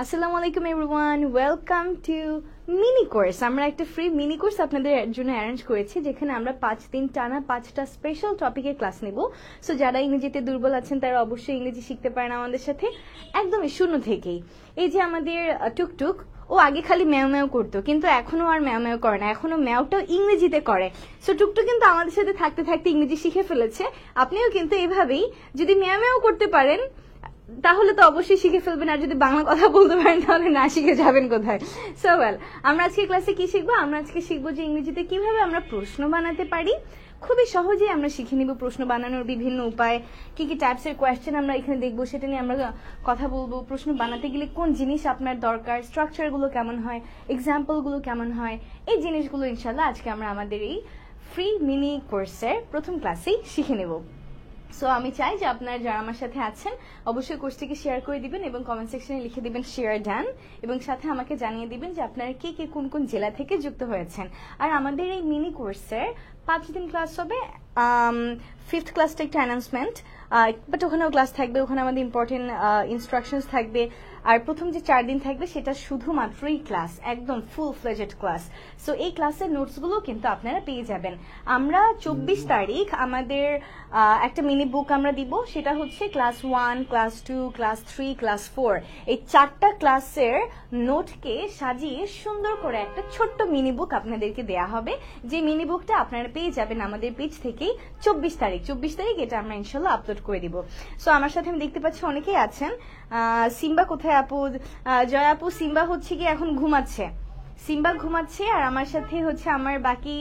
আসসালামু আলাইকুম everyone, welcome to mini course. আমরা একটা ফ্রি মিনি কোর্স আপনাদের জন্য অ্যারেঞ্জ করেছি, যেখানে আমরা 5 দিন টানা 5টা স্পেশাল টপিকের ক্লাস নেব। সো যারা ইংরেজিতে দুর্বল আছেন তারা অবশ্যই ইংরেজি শিখতে পারেন আমাদের সাথে একদমই শূন্য থেকেই। এই যে আমাদের টুকটুক, ও আগে খালি ম্যাও ম্যাও করতো, কিন্তু এখনো আর ম্যাও ম্যাও করে না, এখনো ম্যাওটাও ইংরেজিতে করে। সো টুকটুক কিন্তু আমাদের সাথে থাকতে থাকতে ইংরেজি শিখে ফেলেছে। আপনিও কিন্তু এভাবেই যদি ম্যাও ম্যাও করতে পারেন তাহলে তো অবশ্যই শিখে ফেলবেন, আর যদি বাংলা কথা বলতে পারেন তাহলে না শিখে যাবেন কোথায়। সো ওয়েল, আমরা আজকে ক্লাসে কি শিখবো? আমরা আজকে শিখবো যে ইংরেজিতে কিভাবে আমরা প্রশ্ন বানাতে পারি। খুবই সহজেই আমরা শিখে নিব প্রশ্ন বানানোর বিভিন্ন উপায়, কি কি টাইপসের কোয়েশ্চেন আমরা এখানে দেখবো, সেটা নিয়ে আমরা কথা বলবো। প্রশ্ন বানাতে গেলে কোন জিনিস আপনার দরকার, স্ট্রাকচারগুলো কেমন হয়, এক্সাম্পলগুলো কেমন হয়, এই জিনিসগুলো ইনশাল্লাহ আজকে আমরা আমাদের এই ফ্রি মিনি কোর্সের প্রথম ক্লাসেই শিখে নেব। সো আমি চাই যে আপনারা যারা আমার সাথে আছেন অবশ্যই কোর্সটিকে শেয়ার করে দিবেন এবং কমেন্ট সেকশনে লিখে দিবেন শেয়ার ডান, এবং সাথে আমাকে জানিয়ে দিবেন যে আপনারা কে কে কোন কোন জেলা থেকে যুক্ত হয়েছেন। আর আমাদের এই মিনি কোর্সের 5 দিন ক্লাস হবে। 5th ক্লাসটা একটা অ্যানাউন্সমেন্ট, বাট ওখানেও ক্লাস থাকবে, ওখানে আমাদের ইম্পর্টেন্ট ইনস্ট্রাকশনস থাকবে। আর প্রথম যে 4 দিন থাকবে সেটা শুধুমাত্রই ক্লাস, একদম ফুল ফ্লেজেড ক্লাস। সো এই ক্লাসের নোটসগুলো কিন্তু আপনারা পেয়ে যাবেন। আমরা 24 তারিখ আমাদের একটা মিনি বুক আমরা দিব, সেটা হচ্ছে ক্লাস 1, ক্লাস 2, ক্লাস 3, ক্লাস 4, এই 4টা ক্লাসের নোটকে সাজিয়ে সুন্দর করে একটা ছোট্ট মিনি বুক আপনাদেরকে দেয়া হবে। যে মিনি বুকটা আপনারা পেয়ে যাবেন আমাদের পেজ থেকেই 24 তারিখ এটা আমরা ইনশাল্লাহ আপলোড করে দিব। সো আমার সাথে আমি দেখতে পাচ্ছি অনেকেই আছেন। সিম্বা কোথায় আপু? জয় আপু, সিম্বা হচ্ছে কি এখন ঘুমাচ্ছে, সিম্বা ঘুমাচ্ছে। আর আমার সাথে হচ্ছে আমার বাকি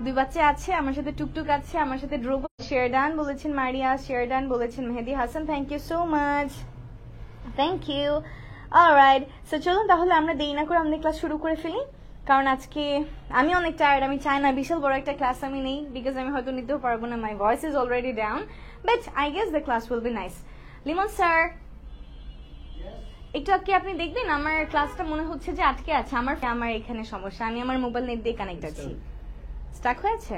2 বাচ্চা আছে, আমার সাথে টুকটুক আছে, আমার সাথে ড্রোবো। শেরডান বলেছেন, মারিয়া শেরডান বলেছেন, Mehedi Hasan, thank you so much, thank you. Alright, so চলুন তাহলে আমরা দেরি না করে আমাদের ক্লাস শুরু করে ফেলি, কারণ আজকে আমি অনেক টায়ার্ড। আমি চাই না বিশাল বড় একটা ক্লাস আমি নেই, বিকজ আমি হয়তো নিতেও পারবো না। মাই voice is already down, but I guess the class will be nice. Limon sir, একটু কি আপনি দেখবেন? আমার ক্লাসটা মনে হচ্ছে যে আটকে আছে। আমার এখানে সমস্যা, আমি আমার মোবাইল নেট দিয়ে কানেক্ট আছি। স্টাক হয়েছে?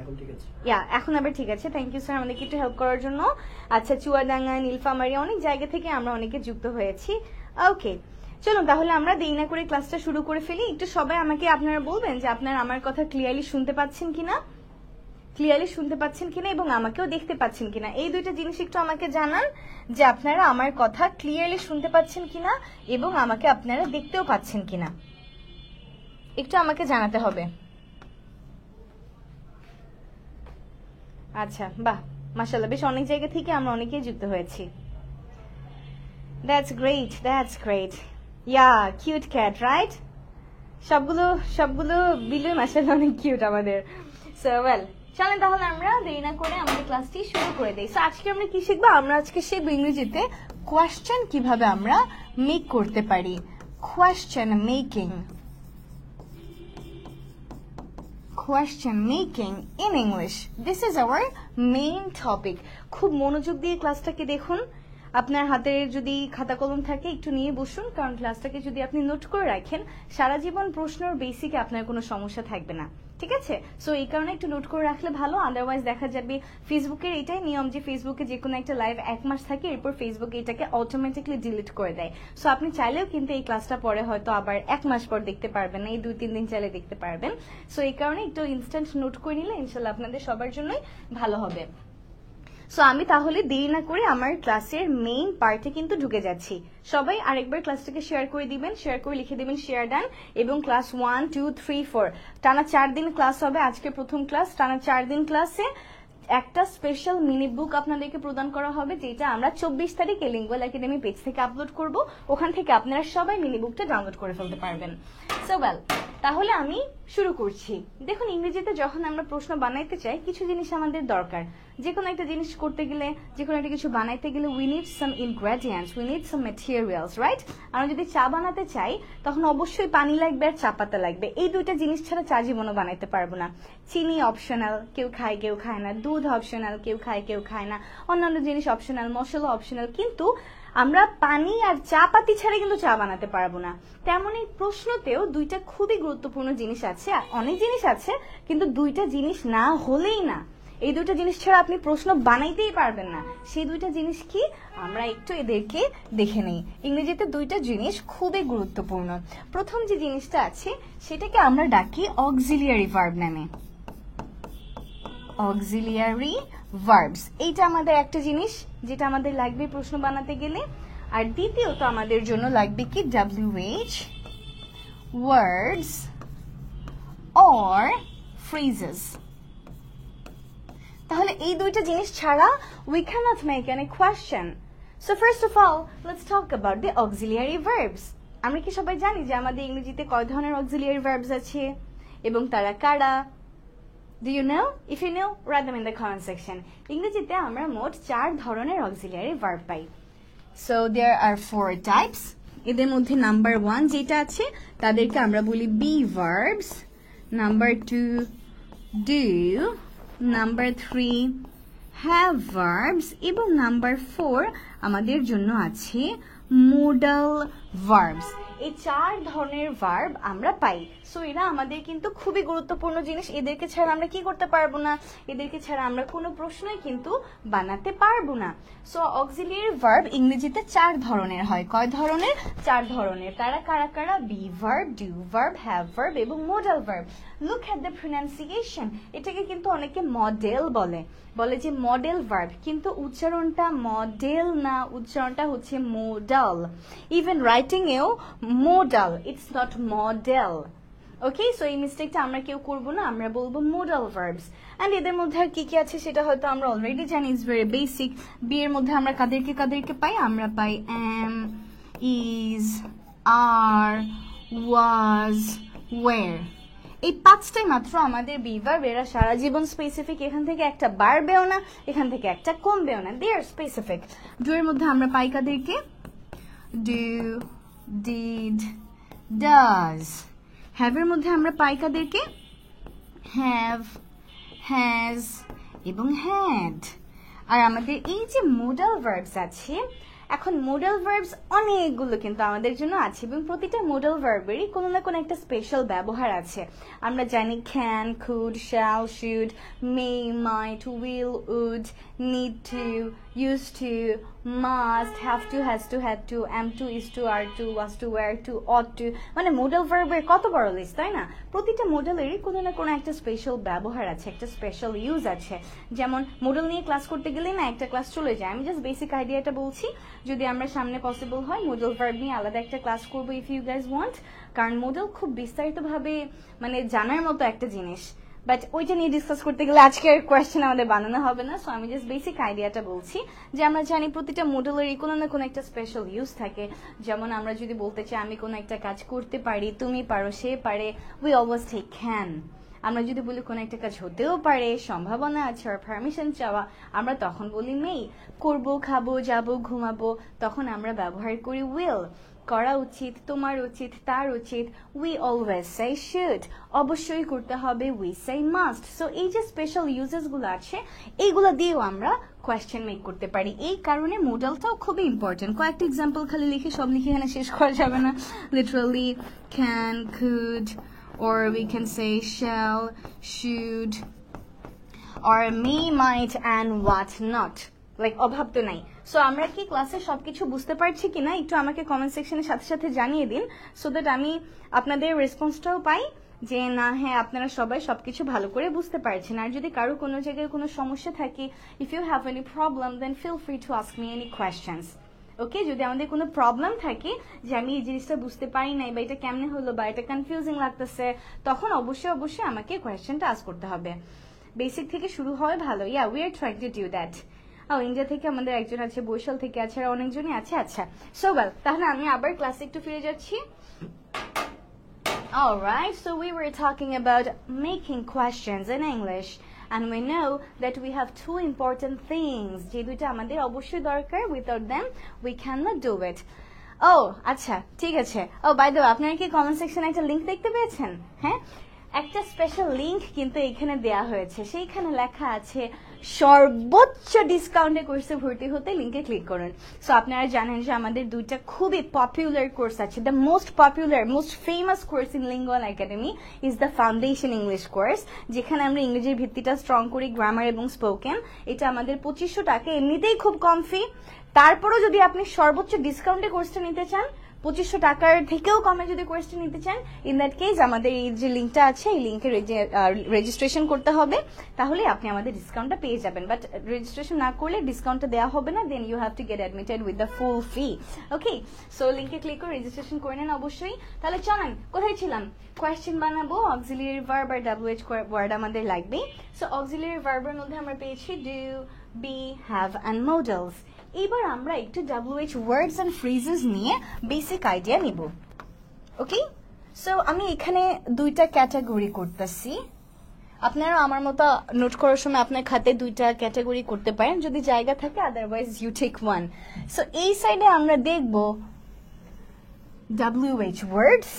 এখন ঠিক আছে? এখন আবার ঠিক আছে। থ্যাংক ইউ স্যার আমাদেরকে একটু হেল্প করার জন্য। আচ্ছা, চুয়াডাঙ্গা, নীলফামারী, অনেক জায়গা থেকে আমরা অনেকে যুক্ত হয়েছি। ওকে, চলুন তাহলে আমরা দেরি না করে ক্লাসটা শুরু করে ফেলি। একটু সবাই আমাকে আপনারা বলবেন যে আপনারা আমার কথা ক্লিয়ারলি শুনতে পাচ্ছেন কিনা, এবং আমাকেও দেখতে পাচ্ছেন কিনা। এই দুইটা জিনিস একটু আমাকে জানান যে আপনারা আমার কথা ক্লিয়ারলি শুনতে পাচ্ছেন কিনা এবং আমাকে আপনারা দেখতেও পাচ্ছেন কিনা, একটু আমাকে জানাতে হবে। আচ্ছা, বাহ, মাশাআল্লাহ, বেশ অনেক জায়গা থেকে আমরা অনেকেই যুক্ত হয়েছি। That's great. Yeah, cute cat, right? সবগুলো বিলু মাশাআল্লাহ অনেক কিউট আমাদের। সো ওয়েল, চলেন তাহলে আমরা দেরি না করে আমাদের ক্লাসটি শুরু করে দেই। সো আজকে আমরা কি শিখবো? আমরা আজকে শিখবো ইংরেজিতে কোয়েশ্চেন কিভাবে আমরা মেক করতে পারি। Question making in English. This is our main topic. খুব মনোযোগ দিয়ে ক্লাসটাকে দেখুন। আপনার হাতে যদি খাতা কলম থাকে একটু নিয়ে বসুন, কারণ ক্লাসটাকে যদি আপনি নোট করে রাখেন সারা জীবন প্রশ্নের বেসিকে আপনার কোনো সমস্যা থাকবে না, ঠিক আছে? সো এই কারণে একটু নোট করে রাখলে ভালো। আদারওয়াইজ দেখা যাবে ফেসবুকের এটাই নিয়ম যে ফেসবুকে যে কোনো একটা লাইভ 1 মাস থাকে, এরপর ফেসবুক এটাকে অটোমেটিকলি ডিলিট করে দেয়। সো আপনি চাইলেও কিন্তু এই ক্লাসটা পরে হয়তো আবার 1 মাস পর দেখতে পারবেন না, এই 2-3 দিন চাইলে দেখতে পারবেন। সো এই কারণে একটু ইনস্ট্যান্ট নোট করে নিলে ইনশাল্লাহ আপনাদের সবার জন্যই ভালো হবে। সো আমি তাহলে দেরি না করে আমার ক্লাসের মেইন পার্টে কিন্তু ঢুকে যাচ্ছি। সবাই আরেকবার ক্লাসটাকে শেয়ার করে দিবেন, শেয়ার করে লিখে দিবেন শেয়ার ডান। এবং ক্লাস 1, 2, 3, 4 টানা 4 দিন ক্লাস হবে। আজকে প্রথম ক্লাস, টানা 4 দিন ক্লাসে একটা স্পেশাল মিনি বুক আপনাদেরকে প্রদান করা হবে, যেটা আমরা 24 তারিখ লিঙ্গুয়াল একাডেমি পেজ থেকে আপলোড করব। ওখান থেকে আপনারা সবাই মিনি বুকটা ডাউনলোড করে ফেলতে পারবেন। সো ওয়েল, তাহলে আমি শুরু করছি। দেখুন, ইংরেজিতে যখন আমরা প্রশ্ন বানাইতে চাই কিছু জিনিস আমাদের দরকার। যে কোনো একটা জিনিস করতে গেলে, যে কোনো একটা কিছু বানাইতে গেলে we need some ingredients, we need some materials, right? আমরা যদি চা বানাতে চাই তখন অবশ্যই পানি লাগবে আর চা পাতা লাগবে। এই দুইটা জিনিস ছাড়া চা জীবনও বানাইতে পারবো না। চিনি অপশনাল, কেউ খায় কেউ খায় না। দুধ অপশনাল, কেউ খায় কেউ খায় না। অন্যান্য জিনিস অপশনাল, মশলা অপশনাল, কিন্তু আমরা পানি আর চা পাতি ছাড়া কিন্তু চা বানাতে পারবো না। তেমনই প্রশ্নতেও দুইটা খুবই গুরুত্বপূর্ণ জিনিস আছে, অনেক জিনিস আছে, কিন্তু দুইটা জিনিস না হলেই না। এই দুইটা জিনিস ছাড়া আপনি প্রশ্ন বানাইতেই পারবেন না। সেই দুইটা জিনিস কি আমরা একটু এদেরকে দেখে নেই। ইংরেজিতে দুইটা জিনিস খুবই গুরুত্বপূর্ণ। প্রথম যে জিনিসটা আছে সেটাকে আমরা ডাকি অক্সিলিয়ারি ভার্ব নামে। অক্সিলিয়ারি ভার্বস, এইটা আমাদের একটা জিনিস যেটা আমাদের লাগবে প্রশ্ন বানাতে গেলে। আর দ্বিতীয়ত আমাদের জন্য লাগবে কি WH words or phrases। তাহলে এই দুইটা জিনিস ছাড়া we cannot make any question. So first of all, let's talk about the auxiliary verbs. আমরা কি সবাই জানি যে আমাদের ইংরেজিতে কয় ধরনের auxiliary verbs আছে এবং তারা কারা? Do you know? If you know, write them in the comment section. ইংরেজিতে আমরা মোট 4 ধরনের auxiliary verb pi. So there are 4 types. এদের মধ্যে নাম্বার 1 যেটা আছে তাদেরকে আমরা বলি be verbs, number 2 do, number 3 have verbs এবং নাম্বার 4 আমাদের জন্য আছে modal verbs। এই 4 ধরনের ভার্ব আমরা পাই। সো এরা আমাদের কিন্তু খুবই গুরুত্বপূর্ণ জিনিস। এদেরকে ছাড়া আমরা কি করতে পারবো না? এদেরকে ছাড়া আমরা কোনো প্রশ্নই কিন্তু বানাতে পারবো না। সো অক্সিলিয়ারি ভার্ব ইংরেজিতে 4 ধরনের হয়। কয় ধরনের? 4 ধরনের। তারা কারা কারা? Be verb, do verb, have verb এবং modal verb. Look at the pronunciation. এটাকে কিন্তু অনেকে মডেল বলে যে মডেল ভার্ব, কিন্তু উচ্চারণটা মডেল না, উচ্চারণটা হচ্ছে মোডাল। ইভেন রাইটিং এও modal, it's not model. Okay, so এই মিস্টেকটা আমরা কেউ করবো না, আমরা বলবো মোডাল ভার্বস। অ্যান্ড এদের মধ্যে আর কি কি আছে সেটা হয়তো আমরা অলরেডি জানি, ইটস ভেরি বেসিক। বি এর মধ্যে আমরা কাদেরকে পাই? আমরা পাই am, is, are, was, were। এই 5টাই মাত্র আমাদের বি ভার্ব। এরা সারা জীবন স্পেসিফিক, এখান থেকে একটা বাড়বেও না, এখান থেকে একটা কমবেও না, দে আর স্পেসিফিক। ডু এর মধ্যে আমরা পাই কাদেরকে? Do, did, does. হ্যাভ এর মধ্যে আমরা পাই কাদেরকে? হ্যাভ, হ্যাজ এবং হ্যাড। আর আমাদের এই যে মোডাল ভার্বস আছে, এখন মোডাল ভার্বস অনেকগুলো কিন্তু আমাদের জন্য আছে এবং প্রতিটা মোডাল ভার্বেরই কোনো না কোনো একটা স্পেশাল ব্যবহার আছে। আমরা জানি can, could, shall, should, may, might, will, would, need to, use to, must, have to, has to, had to, am to, is to, are to, was to, were to, ought to. মানে modal ভার্বের কত বড় list, তাই না? প্রতিটা মোডালেরই কোনো না কোনো একটা স্পেশাল ব্যবহার আছে, একটা স্পেশাল ইউজ আছে। যেমন মোডাল নিয়ে ক্লাস করতে গেলে না একটা ক্লাস চলে যায়। আমি জাস্ট বেসিক আইডিয়াটা বলছি, যদি আমরা সামনে পসিবল হয় মোডাল ভার্ব নিয়ে আলাদা একটা ক্লাস করবো ইফ ইউ গাইজ ওয়ান্ট। কারণ মোডাল খুব বিস্তারিতভাবে মানে জানার মতো একটা জিনিস, বাট ওইটা নিয়ে ডিসকাস করতে গেলে আজকের কোয়েশ্চেন আমাদের বানানো হবে না। সো আমি জাস্ট বেসিক আইডিয়াটা বলছি যে আমরা জানি প্রতিটা মোডালেরই কোনো না কোনো একটা স্পেশাল ইউজ থাকে। যেমন আমরা যদি বলতে চাই আমি কোনো একটা কাজ করতে পারি, তুমি পারো, সে পারে, উই অলওয়েজ টেক ক্যান। আমরা যদি বলি কোনো একটা কাজ হতেও পারে, সম্ভাবনা আছে, আর পারমিশন চাওয়া, আমরা তখন বলি মেই। করবো, খাবো, যাবো, ঘুমাবো, তখন আমরা ব্যবহার করি উইল। করা উচিত, তোমার উচিত, তার উচিত, উই অলওয়েজ সে শুড। অবশ্যই করতে হবে, উই সে মাস্ট। সো এই যে স্পেশাল ইউজেস গুলো আছে এইগুলো দিয়েও আমরা কোয়েশ্চেন মেক করতে পারি। এই কারণে মোডালটাও খুবই ইম্পর্টেন্ট। কয়েকটা এক্সাম্পল খালি লিখে সব লিখে এখানে শেষ করা যাবে না। Literally can, could, or we can say shall, should, or may, might, and what not. Like অভাব তো নাই। সো আমরা কি ক্লাসে সবকিছু বুঝতে পারছি কিনা একটু আমাকে কমেন্ট সেকশনের সাথে সাথে জানিয়ে দিন, সো দ্যাট আমি আপনাদের রেসপন্সটাও পাই যে না হ্যাঁ আপনারা সবাই সবকিছু ভালো করে বুঝতে পারছেন। আর যদি কারো কোনো জায়গায় কোনো সমস্যা থাকে, if you have any problem then feel free to ask me any questions. Okay, যদি আমাদের কোনো প্রবলেম থাকে যে আমি এই জিনিসটা বুঝতে পারি নাই বা এটা কেমনে হলো বা এটা কনফিউজিং লাগতেছে, তখন অবশ্যই আমাকে কোয়েশ্চেনটা আস্ক করতে হবে। বেসিক থেকে শুরু হয় ভালো। Yeah, we are trying to do that. India থেকে আমাদের একজন আছে, বরিশাল থেকে আছে, আর অনেকজনই আছে। আচ্ছা, সো ওয়েল, তাহলে আমি আবার ক্লাসে একটু ফিরে যাচ্ছি। Alright, so we were talking about making questions in English. And we know that we have two important things. যে দুইটা আমাদের অবশ্যই দরকার, without them we cannot do it. আচ্ছা, ঠিক আছে। বাই দ্য ওয়ে, আপনারা কি কমেন্ট সেকশনে একটা লিংক দেখতে পেয়েছেন? হ্যাঁ, একটা স্পেশাল লিংক কিন্তু এখানে দেয়া হয়েছে। সেইখানে লেখা আছে সর্বোচ্চ ডিসকাউন্টে কোর্সে ভর্তি হতে লিংকে ক্লিক করুন। সো আপনারা জানেন যে আমাদের দুইটা খুবই পপুলার কোর্স আছে। The most popular most famous course in lingual academy is the foundation English course, যেখানে আমরা ইংরেজির ভিত্তিটা স্ট্রং করি, গ্রামার এবং স্পোকেন। এটা আমাদের 2500 টাকা, এমনিতেই খুব কম ফি। তারপরও যদি আপনি সর্বোচ্চ ডিসকাউন্টে কোর্সটা নিতে চান, 2500 টাকার থেকেও কমে যদি কোর্সটা নিতে চান, ইন দ্যাট কেস আমাদের এই যে লিঙ্কটা আছে এই লিঙ্কে রেজিস্ট্রেশন করতে হবে, তাহলে আপনি আমাদের ডিসকাউন্টটা পেয়ে যাবেন। বাট রেজিস্ট্রেশন না করলে ডিসকাউন্টটা দেওয়া হবে না, then you have to get admitted with the full fee. Okay, so লিঙ্কে ক্লিক করে রেজিস্ট্রেশন করে নেন অবশ্যই। তাহলে চলেন, কোথায় ছিলাম? কোয়েশ্চেন বানাবো, অক্সিলিয়ারি ভার্ব আর WH ওয়ার্ড আমাদের লাগবে। সো অক্সিলিয়ারি ভার্বের মধ্যে আমরা পেয়েছি do, be, have and modals. এবার আমরা একটু WH ওয়ার্ডস অ্যান্ড ফ্রেজেস নিয়ে বেসিক আইডিয়া নিব। ওকে, সো আমি এখানে দুইটা ক্যাটাগরি করতেছি। আপনারা আমার মতো নোট করার সময় আপনার খাতে দুইটা ক্যাটাগরি করতে পারেন যদি জায়গা থাকে, otherwise you take one. So এই সাইডে আমরা দেখব WH ওয়ার্ডস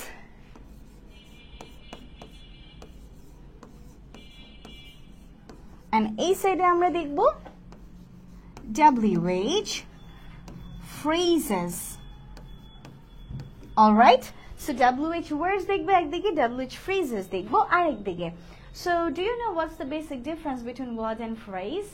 and এই সাইডে আমরা দেখব WH phrases. Alright, so WH words দেখবো একদিকে, WH phrases দেখবো আরেকদিকে। So do you know what's the basic difference between word and phrase?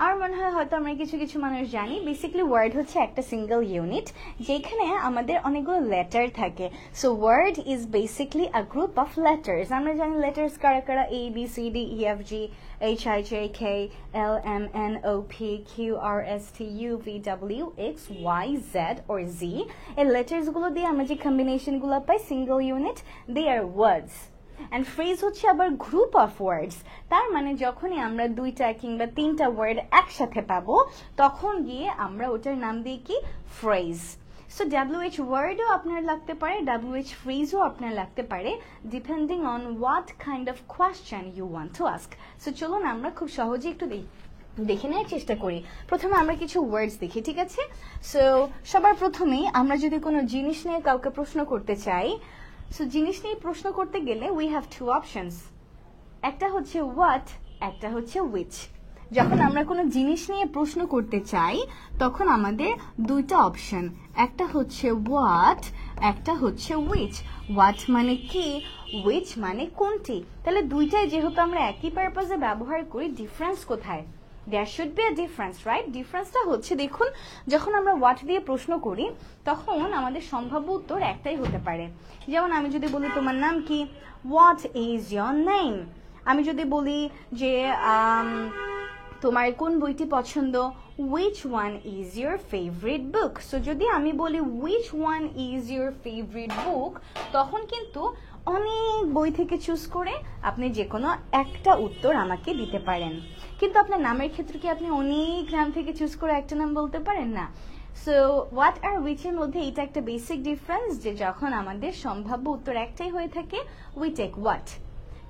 আমার মনে হয় হয়তো আমরা কিছু কিছু মানুষ জানি। বেসিক্যালি ওয়ার্ড হচ্ছে একটা সিঙ্গেল ইউনিট যেখানে আমাদের অনেকগুলো লেটার থাকে। So word is basically a group of letters. আমরা জানি লেটার্স কারা কারা, A B C D E F G H I J K L M N O P Q R S T U V W X Y Z or Z। এই letters গুলো দিয়ে আমরা যে combination গুলো পাই single unit, they are words. And phrase হচ্ছে আবার group of ওয়ার্ডস। তার মানে যখনই আমরা দুইটা কিংবা তিনটা ওয়ার্ড একসাথে পাবো তখন গিয়ে আমরা ওটার নাম দিই কি, ফ্রেজ। সো WH ওয়ার্ডও আপনার লাগতে পারে, WH ফ্রেজও আপনার লাগতে পারে, depending on what kind of question you want to ask. So চলুন আমরা খুব সহজে একটু দেখে নেওয়ার চেষ্টা করি। প্রথমে আমরা কিছু ওয়ার্ডস দেখি, ঠিক আছে? সো সবার প্রথমেই আমরা যদি কোনো জিনিস নিয়ে কাউকে প্রশ্ন করতে চাই, সো জিনিস নিয়ে প্রশ্ন করতে গেলে উই হ্যাভ টু অপশনস। একটা হচ্ছে হোয়াট, একটা হচ্ছে উইচ। যখন আমরা কোনো জিনিস নিয়ে প্রশ্ন করতে চাই তখন আমাদের দুইটা অপশন, একটা হচ্ছে হোয়াট, একটা হচ্ছে উইচ। হোয়াট মানে কি, উইচ মানে কোনটি। তাহলে দুইটাই যেহেতু আমরা একই পারপাজে ব্যবহার করি, ডিফারেন্স কোথায়? There should be a difference, right? ডিফারেন্সটা হচ্ছে, দেখুন, যখন আমরা হোয়াট দিয়ে প্রশ্ন করি তখন আমাদের সম্ভাব্য উত্তর একটাই হতে পারে। যেমন আমি যদি বলি তোমার নাম কি, হোয়াট ইজ ইয়োর নেম। আমি যদি বলি যে তোমার কোন বইটি পছন্দ, which one is your favorite book। So যদি আমি বলি which one is your favorite book, তখন কিন্তু অনেক বই থেকে চুজ করে আপনি যে কোনো একটা উত্তর আমাকে দিতে পারেন। কিন্তু আপনার নামের ক্ষেত্রে কি আপনি অনেক নাম থেকে চুজ করে একটা নাম বলতে পারেন না? সো হোয়াট আর উইচ এর মধ্যে এটা একটা বেসিক ডিফারেন্স, যে যখন আমাদের সম্ভাব্য উত্তর একটাই হয়ে থাকে উই টেক হোয়াট।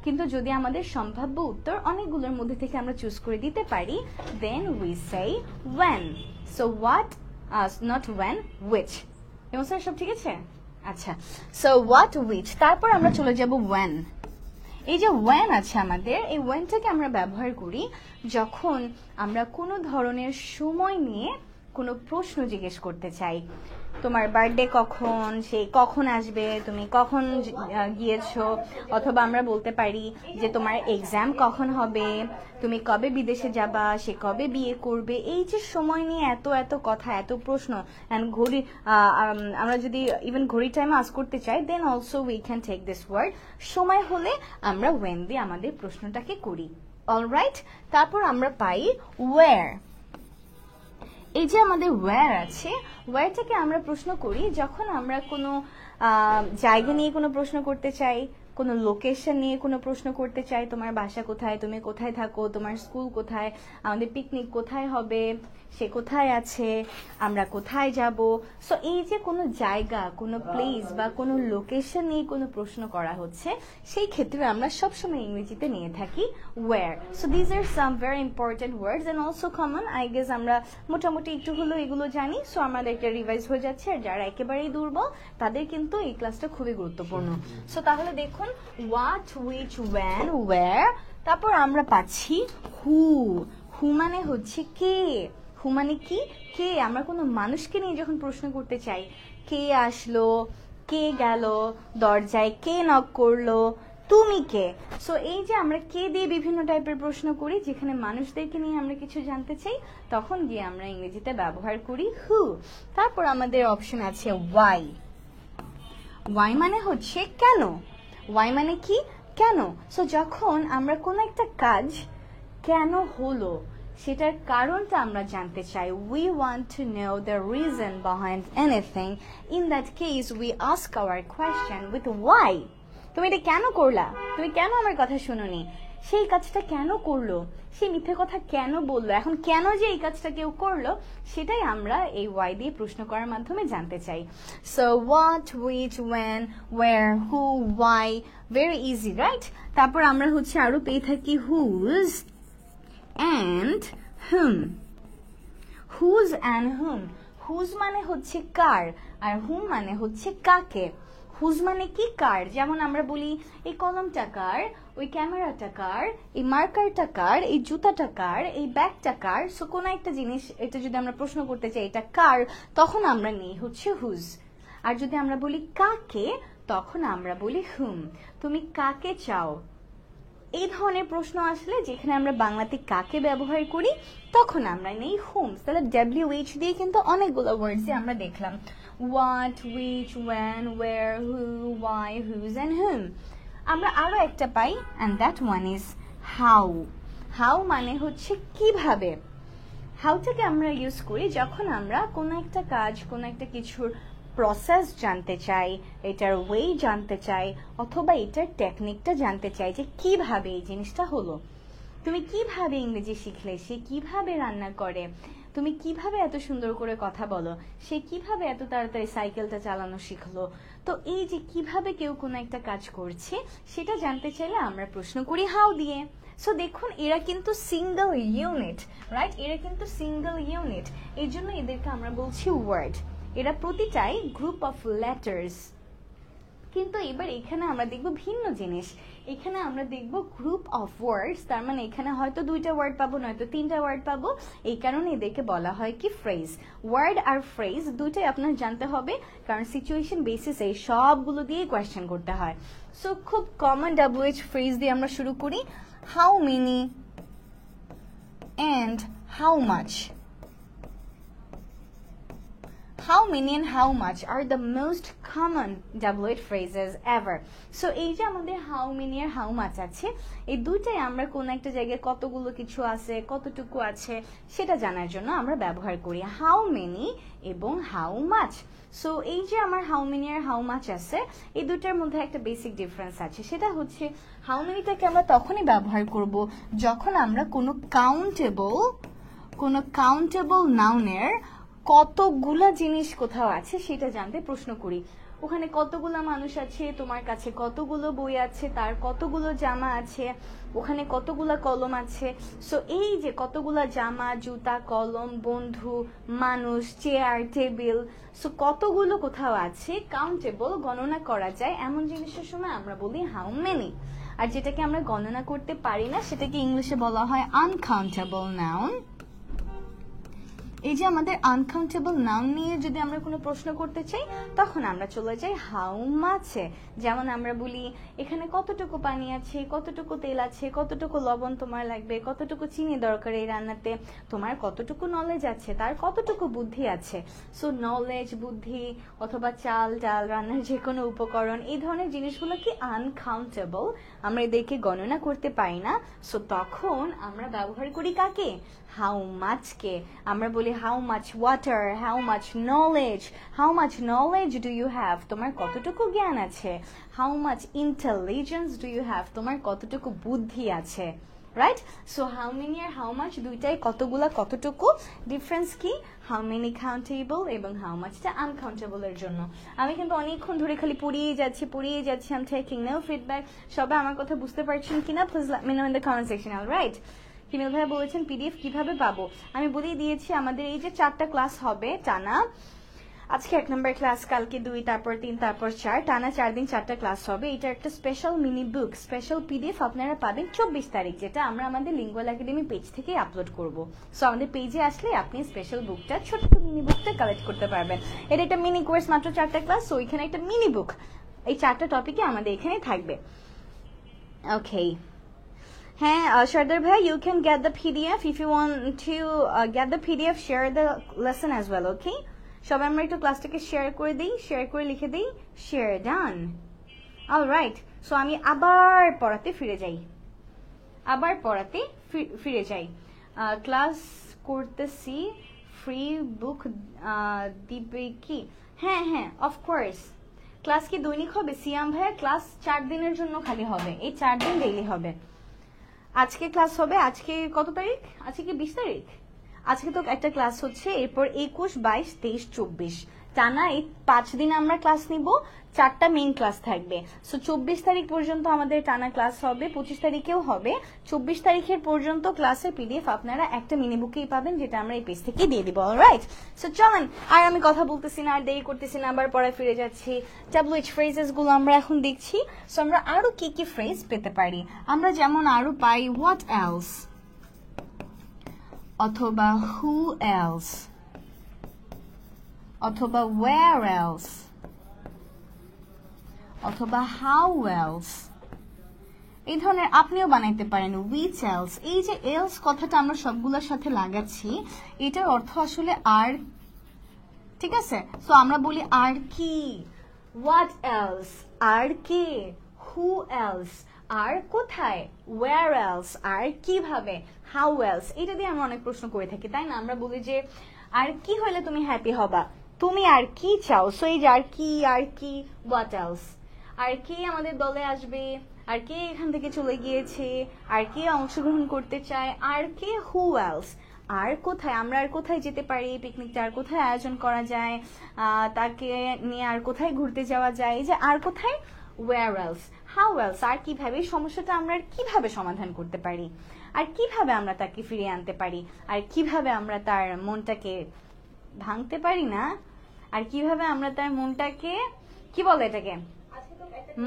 কিন্তু যদি আমাদের সম্ভাব্য উত্তর অনেকগুলোর মধ্যে থেকে আমরা চুজ করে দিতে পারি, then we say when। So what, not when, which। এবং স্যার সব ঠিক আছে? আচ্ছা, সো হোয়াট, উইচ, তারপর আমরা চলে যাব when। এই যে when আছে আমাদের, এই whenটাকে আমরা ব্যবহার করি যখন আমরা কোনো ধরনের সময় নিয়ে কোনো প্রশ্ন জিজ্ঞেস করতে চাই। তোমার বার্থডে কখন, সে কখন আসবে, তুমি কখন গিয়েছো, অথবা আমরা বলতে পারি যে তোমার এক্সাম কখন হবে, তুমি কবে বিদেশে যাবা, সে কবে বিয়ে করবে। এই যে সময় নিয়ে এত এত কথা, এত প্রশ্ন, অ্যান্ড ঘড়ি, আমরা যদি ইভেন ঘড়ি টাইমে আস করতে চাই, then also we can take this word. সময় হলে আমরা when দিয়ে আমাদের প্রশ্নটাকে করি। অলরাইট, তারপর আমরা পাই where। এই যে আমাদের where আছে, whereটাকে আমরা প্রশ্ন করি যখন আমরা কোনো জায়গা নিয়ে কোনো প্রশ্ন করতে চাই, কোনো লোকেশন নিয়ে কোনো প্রশ্ন করতে চাই। তোমার বাসা কোথায়, তুমি কোথায় থাকো, তোমার স্কুল কোথায়, আমাদের পিকনিক কোথায় হবে, সে কোথায় আছে, আমরা কোথায় যাব। সো এই যে কোনো জায়গা, কোনো প্লেস বা কোনো লোকেশন নিয়ে কোনো প্রশ্ন করা হচ্ছে, সেই ক্ষেত্রে আমরা সবসময় ইংরেজিতে নিয়ে থাকি where। So these are some very important words and also common. I guess আমরা মোটামুটি একটু হলেও এগুলো জানি। সো আমাদের একটা রিভাইজ হয়ে যাচ্ছে, আর যারা একেবারেই দুর্বল তাদের কিন্তু এই ক্লাসটা খুবই গুরুত্বপূর্ণ। সো তাহলে দেখুন, হোয়াট, হুইচ, when, where, তারপর আমরা পাচ্ছি হু। হু মানে হচ্ছে কে। হু মানে কি? কে। আমরা কোনো মানুষকে নিয়ে যখন প্রশ্ন করতে চাই, কে আসলো, কে গেল দরজায়, কে নক করলো, তুমি কে। সো এই যে আমরা কে দিয়ে বিভিন্ন টাইপের প্রশ্ন করি, যেখানে মানুষদেরকে নিয়ে আমরা কিছু জানতে চাই, তখন গিয়ে আমরা ইংরেজিতে ব্যবহার করি হু। তারপর আমাদের অপশন আছে ওয়াই। ওয়াই মানে হচ্ছে কেন। ওয়াই মানে কি? কেন। সো যখন আমরা কোনো একটা কাজ কেন হলো সেটার কারণটা আমরা জানতে চাই, we want to know the reason behind anything, in that case we ask our question with why. তুমি এটা কেন করলা, তুমি কেন আমার কথা শুনোনি, সেই কাজটা কেন করলো, সেই মিথ্যে কথা কেন বললো, এখন কেন যে এই কাজটা কেউ করলো, সেটাই আমরা এই ওয়াই দিয়ে প্রশ্ন করার মাধ্যমে জানতে চাই। So what, which, when, where, who, why, very easy, right? তারপর আমরা হচ্ছে আরো পেয়ে থাকি whose and whom. whose and whom. whose মানে হচ্ছে কার, আর whom মানে হচ্ছে কাকে। whose মানে কি? কার। যেমন আমরা বলি এই কলমটা কার, ওই ক্যামেরাটা কার, এই মার্কারটা কার, এই জুতাটা কার, এই ব্যাগটা কার। সো কোনো একটা জিনিস, এটা যদি আমরা প্রশ্ন করতে চাই এটা কার, তখন আমরা নিই হচ্ছে whose। আর যদি আমরা বলি কাকে, তখন আমরা বলি whom। তুমি কাকে চাও, এই ধরনের প্রশ্ন আসলে যেখানে আমরা বাংলাতে কাকে ব্যবহার করি, তখন আমরা নেই হুমস। তাহলে WH দিয়ে কিন্তু অনেকগুলো ওয়ার্ডস আমরা দেখলাম, what, which, when, where, who, why, whose and whom. আমরা আরো একটা পাই, and that one is how. How মানে হচ্ছে কিভাবে। হাউটাকে আমরা ইউজ করি যখন আমরা কোনো একটা কাজ, কোনো একটা কিছুর প্রসেস জানতে চাই, এটার ওয়ে জানতে চাই, অথবা এটার টেকনিকটা জানতে চাই যে কিভাবে এই জিনিসটা হলো। তুমি কিভাবে ইংরেজি শিখলে, সে কিভাবে রান্না করে, তুমি কিভাবে এত সুন্দর করে কথা বলো, সে কিভাবে এত তাড়াতাড়ি সাইকেলটা চালানো শিখলো। তো এই যে কিভাবে কেউ কোনো একটা কাজ করছে সেটা জানতে চাইলে আমরা প্রশ্ন করি হাউ দিয়ে। সো দেখুন এরা কিন্তু সিঙ্গেল ইউনিট, রাইট? এরা কিন্তু সিঙ্গেল ইউনিট, এই জন্য এদেরকে আমরা বলছি ওয়ার্ড। এরা প্রতিটাই গ্রুপ অফ লেটার্স। কিন্তু এবার এখানে আমরা দেখব ভিন্ন জিনিস, এখানে আমরা দেখব গ্রুপ অফ ওয়ার্ডস। তার মানে এখানে হয়তো দুইটা ওয়ার্ড পাবো, নয়তো তিনটা ওয়ার্ড পাবো। এই কারণে এদেরকে বলা হয় কি ফ্রেজ। ওয়ার্ড আর ফ্রেজ দুইটাই আপনার জানতে হবে, কারণ সিচুয়েশন বেসিসে সবগুলো দিয়ে কোয়েশ্চেন করতে হয়। সো খুব কমন WH ফ্রেজ দিয়ে আমরা শুরু করি, how many and how much. How many and how much are the most common WH phrases ever. So এই যে আমাদের how many R how much আছে, এই দুইটাই আমরা কোন একটা জায়গায় কতগুলো কিছু আছে, কতটুকু আছে সেটা জানার জন্য আমরা ব্যবহার করি, how many এবং how much. সো এই যে আমার how many R how much আছে, এই দুটার মধ্যে একটা বেসিক ডিফারেন্স আছে, সেটা হচ্ছে how manyটাকে আমরা তখনই ব্যবহার করব যখন আমরা কোনো কাউন্টেবল নাউনের কতগুলা জিনিস কোথাও আছে সেটা জানতে প্রশ্ন করি। ওখানে কতগুলা মানুষ আছে, তোমার কাছে কতগুলো বই আছে, তার কতগুলো জামা আছে, ওখানে কতগুলা কলম আছে। সো এই যে কতগুলা জামা, জুতা, কলম, বন্ধু, মানুষ, চেয়ার, টেবিল, সো কতগুলো কোথাও আছে, কাউন্টেবল, গণনা করা যায় এমন জিনিসের সময় আমরা বলি হাউ মেনি। আর যেটাকে আমরা গণনা করতে পারি না সেটাকে ইংলিশে বলা হয় আনকাউন্টেবল নাউন। এই যে আমাদের আনকাউন্টেবল নাউন নিয়ে যদি আমরা কোনো প্রশ্ন করতে চাই, তখন আমরা চলে যাই হাউ মাছে। যেমন আমরা বলি এখানে কতটুকু পানি আছে, কতটুকু তেল আছে, কতটুকু লবণ তোমার লাগবে, কতটুকু চিনি দরকার এই রান্নাতে, তোমার কতটুকু নলেজ আছে, তার কতটুকু বুদ্ধি আছে। সো নলেজ, বুদ্ধি, অথবা চাল ডাল, রান্নার যে কোনো উপকরণ, এই ধরনের জিনিসগুলো কি আনকাউন্টেবল, আমরা এদেরকে গণনা করতে পারি না। সো তখন আমরা ব্যবহার করি কাকে? হাউ মাচকে। আমরা বলি how much water, how much knowledge do you have, তোমার কতটুকু জ্ঞান আছে। How much intelligence do you have, তোমার কতটুকু বুদ্ধি আছে, রাইট? সো হাউ মেনি আর হাউ মাচ দুইটাই কতগুলা, কতটুকু। ডিফারেন্স কি? হাউ মেনি কাউন্টেবল এবং হাউ মাচটা আনকাউন্টেবল এর জন্য। আমি কিন্তু অনেকক্ষণ ধরে খালি পড়িয়ে যাচ্ছি। I am taking no feedback. সবাই আমার কথা বুঝতে পারছেন কিনা please let me know in the comment section, alright? Himel ভাইয়া বলেছেন পিডিএফ কিভাবে পাবো, আমি বলেই দিয়েছি। আমাদের এই যে 4টা ক্লাস হবে টানা, আজকে 1 নম্বর ক্লাস, কালকে 2, তারপর 3, তারপর 4, টানা 4 দিন 4টা ক্লাস হবে। এটা একটা স্পেশাল মিনি বুক, স্পেশাল পিডিএফ আপনারা পাবেন 24 তারিখ, যেটা আমরা আমাদের লিঙ্গুয়াল একাডেমি পেজ থেকে আপলোড করব। সো আমাদের পেজে আসলে আপনি স্পেশাল বুকটা, ছোট্ট মিনি বুকটা কালেক্ট করতে পারবেন। এটা একটা মিনি কোর্স, মাত্র 4টা ক্লাস। সো এখানে একটা মিনি বুক, এই 4টা টপিকে আমাদের এখানে থাকবে। ওকে, হ্যাঁ সর্দার ভাই, you can get the PDF if you want to get the PDF, share the lesson as well, okay? সবাই আমরা একটু ক্লাসটাকে শেয়ার করে দিই, শেয়ার করে লিখে দিই শেয়ার, ডান। অলরাইট, সো আমি আবার পড়াতে ফিরে যাই, ক্লাস করতেছি, ফ্রি বুক দিবে কি? হ্যাঁ হ্যাঁ, অফকোর্স। ক্লাস কি দৈনিক হবে সিয়াম ভাইয়া? ক্লাস 4 দিনের জন্য খালি হবে, এই 4 দিন ডেইলি হবে। আজকে ক্লাস হবে, আজকে কত তারিখ? আজকে কি 20 তারিখ? আজকে তো একটা ক্লাস হচ্ছে, এরপর 21, 22, 23, 24 টানা এই 5 দিন আমরা ক্লাস নিব, 4টা মেইন ক্লাস থাকবে। সো 24 তারিখ পর্যন্ত আমাদের টানা ক্লাস হবে, 25 তারিখেও হবে। 24 তারিখের পর্যন্ত ক্লাসের পিডিএফ আপনারা একটা মিনি বুকেই পাবেন, যেটা আমরা এই পেজ থেকে দিয়ে দিব। অলরাইট, সো চলেন, আর আমি কথা বলতেছি না, আর দেরি করতেছি না, আবার পড়ায় ফিরে যাচ্ছি। WH ফ্রেজেস গুলো আমরা এখন দেখছি। সো আমরা আরো কি কি ফ্রেজ পেতে পারি? আমরা যেমন আরো পাই হোয়াট এলস, অথবা who else, অথবা where else, অথবা how else। এই ধরনের আপনিও বানাইতে পারেন which else। এই যে else কথাটা আমরা সবগুলোর সাথে লাগাচ্ছি, এটার অর্থ আসলে আর, ঠিক আছে? সো আমরা বলি আর কি, what else আর কি, who else আর কোথায়, where else আর কিভাবে, how else। এটা দিয়ে আমরা অনেক প্রশ্ন করে থাকি, তাই না? আমরা বলি যে আর কি হলে তুমি হ্যাপি হবা, তুমি আর কি চাও। সো এই যে আর কি, what else। আর কে আমাদের দলে আসবে, আর কে এখান থেকে চলে গিয়েছে, আর কে অংশগ্রহণ করতে চায়, আর কে who else। আর কোথায়, আমরা আর কোথায় যেতে পারি, পিকনিকটা আর কোথায় আয়োজন করা যায়, তাকে নিয়ে আর কোথায় ঘুরতে যাওয়া যায়। এই যে আর কোথায়, where else, how else আর কিভাবে, এই সমস্যাটা আমরা আর কিভাবে সমাধান করতে পারি, আর কিভাবে আমরা তাকে ফিরিয়ে আনতে পারি, আর কিভাবে আমরা তার মনটাকে ভাঙতে পারি না, আর কিভাবে আমরা তার মনটাকে, কি বলে এটাকে,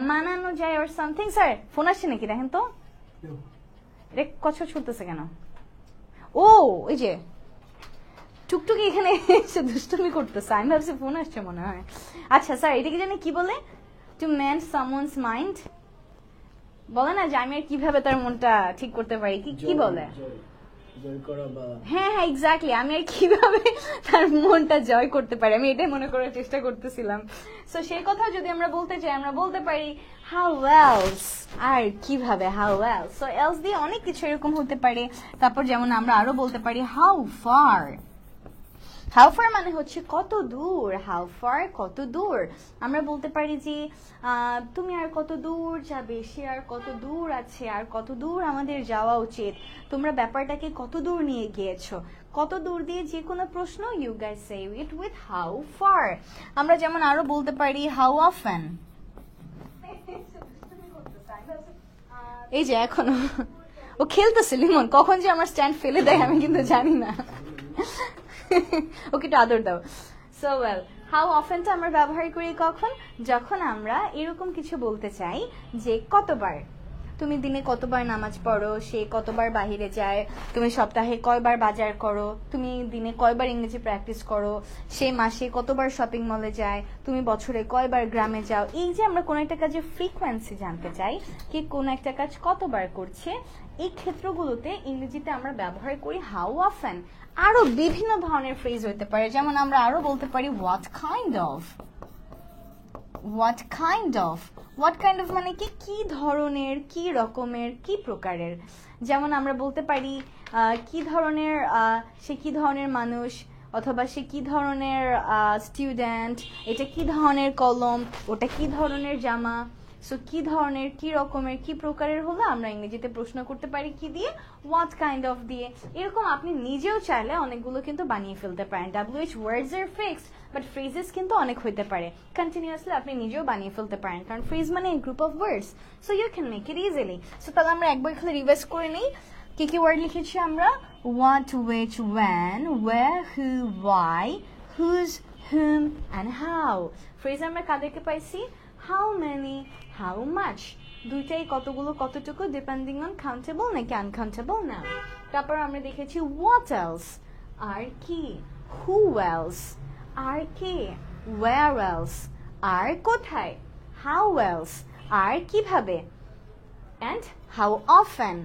মানানো যায় or something। স্যার ফোন আসছে নাকি দেখেন তো, এটা কষ্ট ছুটতেছে কেন? ও ওই যে টুকটুকি এখানে এসে দুষ্টুমি করতেছে, আমি ভাবছি ফোন আসছে মনে হয়। আচ্ছা স্যার, এটাকে জানি কি বলে? টু ম্যান সামওয়ানস মাইন্ড, বলে না যে আমি আর কিভাবে তার মনটা ঠিক করতে পারি, কি বলে? হ্যাঁ হ্যাঁ, এক্স্যাক্টলি, আমি আর কিভাবে তার মনটা জয় করতে পারি, আমি এটাই মনে করার চেষ্টা করতেছিলাম। সো সেই কথা যদি আমরা বলতে চাই, আমরা বলতে পারি হাউ এলস, আর কিভাবে, হাউ এলস। সো এলস দিয়ে অনেক কিছু এরকম হতে পারে। তারপর যেমন আমরা আরো বলতে পারি হাউ ফার, হাউ ফার মানে হচ্ছে কত দূর, হাউ ফার কত দূর। আমরা বলতে পারি যে তুমি আর কত দূর যাবে, সে আর কত দূর আছে, আর কত দূর আমাদের যাওয়া উচিত, তোমরা ব্যাপারটাকে কত দূর নিয়ে গিয়েছো। কত দূর দিয়ে যে কোনো প্রশ্ন, you guys say it with how far. আমরা যেমন আরো বলতে পারি হাউ অফেন, এই যে এখনো ও খেলতেছে লিমন, কখন যে আমার স্ট্যান্ড ফেলে দেয় আমি কিন্তু জানি না। ওকে একটু আদর দাও। সো ওয়েল, হাউ অফেনটা আমরা ব্যবহার করি কখন, যখন আমরা এরকম কিছু বলতে চাই যে কতবার, তুমি দিনে কতবার নামাজ পড়ো, সে কতবার বাহিরে যায়, তুমি সপ্তাহে কয়বার বাজার করো, তুমি দিনে কয়বার ইংরেজি প্র্যাকটিস করো, সে মাসে কতবার শপিং মলে যায়, তুমি বছরে কয়বার গ্রামে যাও। এই যে আমরা কোনো একটা কাজের ফ্রিকোয়েন্সি জানতে চাই, কি কোন একটা কাজ কতবার করছে, এই ক্ষেত্রগুলোতে ইংরেজিতে আমরা ব্যবহার করি হাউ অফেন। আরো বিভিন্ন ধরনের ফ্রেজ হতে পারে, যেমন আমরা আরো বলতে পারি what kind of, what kind of, what kind of মানে কি ধরনের, কি রকমের, কি প্রকারের। যেমন আমরা বলতে পারি কি ধরনের, সে কি ধরনের মানুষ, অথবা সে কি ধরনের স্টুডেন্ট, এটা কি ধরনের কলম, ওটা কি ধরনের জামা। সো কি ধরনের, কি রকমের, কি প্রকারের হলো আমরা ইংরেজিতে প্রশ্ন করতে পারি কি দিয়ে, হোয়াট কাইন্ড অফ দিয়ে। এরকম আপনি নিজেও চাইলে অনেকগুলো কিন্তু বানিয়ে ফেলতে পারেন। WH ওয়ার্ডস আর ফিক্সড, বাট ফ্রেজেস কিন্তু অনেক হইতে পারে, কন্টিনিউয়াসলি আপনি নিজেও বানিয়ে ফেলতে পারেন, কারণ ফ্রেজ মানে group of words. So you can make it easily. So তাহলে আমরা একবার খালি রিভাইজ করে নিই, কি ওয়ার্ড লিখেছি আমরা, what, which, when, where, who, why, whose, whom and how. Phrase আমরা কাদেরকে পাইছি? how many, how much. দুইটাই কতগুলো কতটুকু ডিপেন্ডিং অন কাউন্টেবল নাকি আনকাউন্টেবল না। তারপর আমরা দেখেছি what else, আর কি, who else, R K, where else, আর কোথায়, how else, আর কিভাবে, and how often,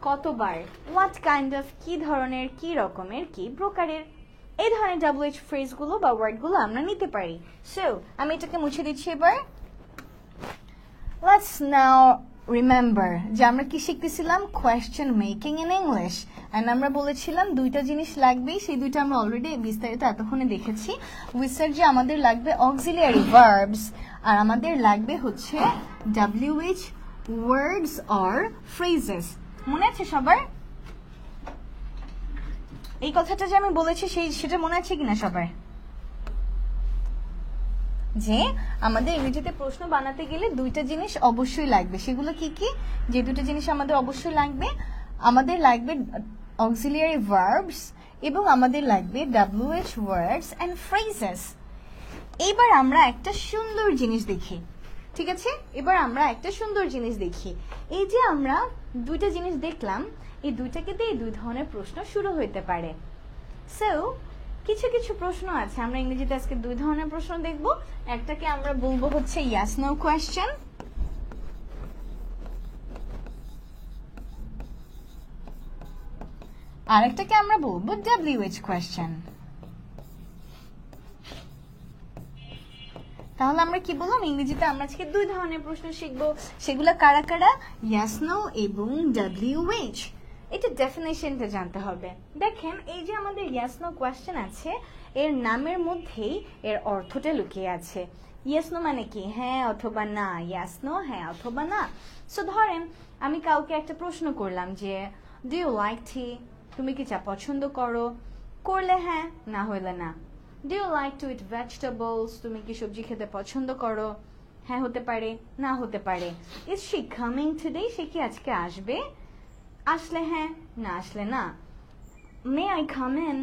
কতবার, what kind of, কি ধরনের, কি রকমের, কি প্রকারের। এই ধরনের WH ফ্রেজগুলো বা ওয়ার্ডগুলো আমরা নিতে পারি। সো আমি এটাকে মুছে দিচ্ছি এবার। Let's now remember যে আমরা কি শিখতেছিলাম? Question making in English. And আমরা বলেছিলাম দুইটা জিনিস লাগবে, সেই দুইটা আমরা অলরেডি বিস্তারিত এতক্ষণে দেখেছি। উই সেড যে আমাদের লাগবে অক্সিলিয়ারি ভার্বস আর আমাদের লাগবে হচ্ছে WH ওয়ার্ডস অর ফ্রেজেস। মনে আছে সবার? এই কথাটা যে আমি বলেছি সেটা মনে আছে কিনা সবার? যে আমাদের ইংরেজিতে প্রশ্ন বানাতে গেলে দুইটা জিনিস অবশ্যই লাগবে। সেগুলো কি কি? যে দুটো জিনিস আমাদের অবশ্যই লাগবে, আমাদের লাগবে অক্সিলিয়ারি ভার্বস এবং আমাদের লাগবে WH ওয়ার্ডস এন্ড ফ্রেজেস। এবার আমরা একটা সুন্দর জিনিস দেখি, ঠিক আছে? এবার আমরা একটা সুন্দর জিনিস দেখি। এই যে আমরা দুইটা জিনিস দেখলাম, এই দুইটাকে দিয়ে দুই ধরনের প্রশ্ন শুরু হইতে পারে। সো কিছু কিছু প্রশ্ন আছে, আমরা ইংরেজিতে আজকে দুই ধরনের প্রশ্ন দেখব। একটাকে আমরা বলবো হচ্ছে yes no question, আরেকটাকে আমরা বলবো WH question। তাহলে আমরা কি বললাম? ইংরেজিতে আমরা আজকে দুই ধরনের প্রশ্ন শিখবো। সেগুলো কারা কারা? yes no এবং WH। এটা ডেফিনেশনটা জানতে হবে। দেখেন এই যে আমাদের yes no কোয়েশ্চেন আছে, এর নামের মধ্যেই এর অর্থটা লুকিয়ে আছে। yes no মানে কি? হ্যাঁ অথবা না। yes no হ্যাঁ অথবা না। সো ধরেন আমি কাউকে একটা প্রশ্ন করলাম যে ডু ইউ লাইক টি, তুমি কি চা পছন্দ করো? করলে হ্যাঁ, না হইলে না। Do you like to eat vegetables, তুমি কি সবজি খেতে পছন্দ করো? হ্যাঁ হতে পারে, না হতে পারে। ইজ শি কামিং টুডে, সে কি আজকে আসবে? আসলে হ্যাঁ, না আসলে না। মে আই কাম ইন,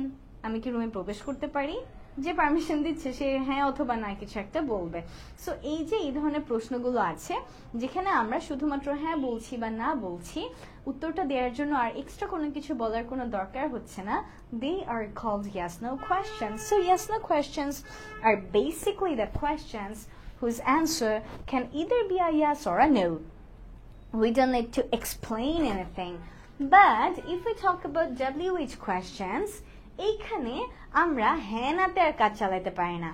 আমি কি রুমে প্রবেশ করতে পারি? যে পারমিশন দিচ্ছে সে হ্যাঁ অথবা না কিছু একটা বলবে। সো এই যে এই ধরনের প্রশ্নগুলো আছে যেখানে আমরা শুধুমাত্র হ্যাঁ বলছি বা না বলছি, উত্তরটা দেওয়ার জন্য আর এক্সট্রা কোনো কিছু বলার কোনো দরকার হচ্ছে না। They are called yes no questions. So yes no questions are basically the questions whose answer can either be a yes or a no. We don't need to explain anything. But if we talk about WH questions, এইখানে আমরা হ্যাঁ নাতে আর কাজ চালাতে পারি না।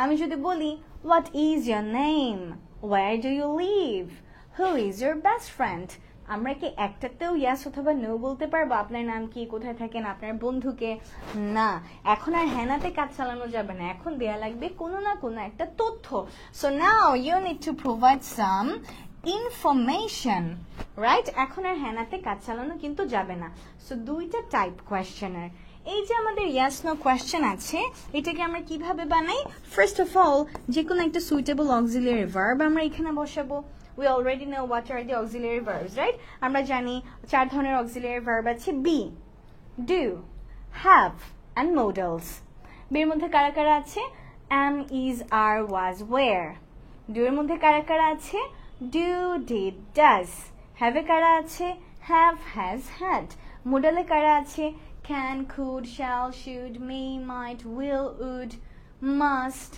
আমি যদি বলি what is your name, where do you live, who is your best friend, আমরা কি একটাতেও yes অথবা no বলতে পারবো? আপনার নাম কি, কোথায় থাকেন, আপনার বন্ধুকে? না, এখন আর হ্যাঁ নাতে কাজ চালানো যাবে না, এখন দেয়া লাগবে কোনো না কোনো একটা তথ্য। So now you need to provide some information, right? এখন আর হ্যাঁ নাতে কাজ চালানো কিন্তু যাবে না। সো দুইটা টাইপ কোয়েশ্চেনের। এই যে আমাদের yes no question আছে, এটাকে আমরা কিভাবে বানাই? ফার্স্ট অফ অল যে কোনো একটা সুইটেবল অক্সিলিয়ারি ভার্ব আমরা এখানে বসাবো। We already know what are the auxiliary verbs, right? আমরা জানি চার ধরনের auxiliary verb আছে: be, do, have and modals. be এর মধ্যে কারা কারা আছে? am, is, are, was, were. do এর মধ্যে কারা কারা আছে? do, did, does. have এ কারা আছে? have, has, had. modal এ কারা আছে? can, could, shall, should, may, might, will, would, must.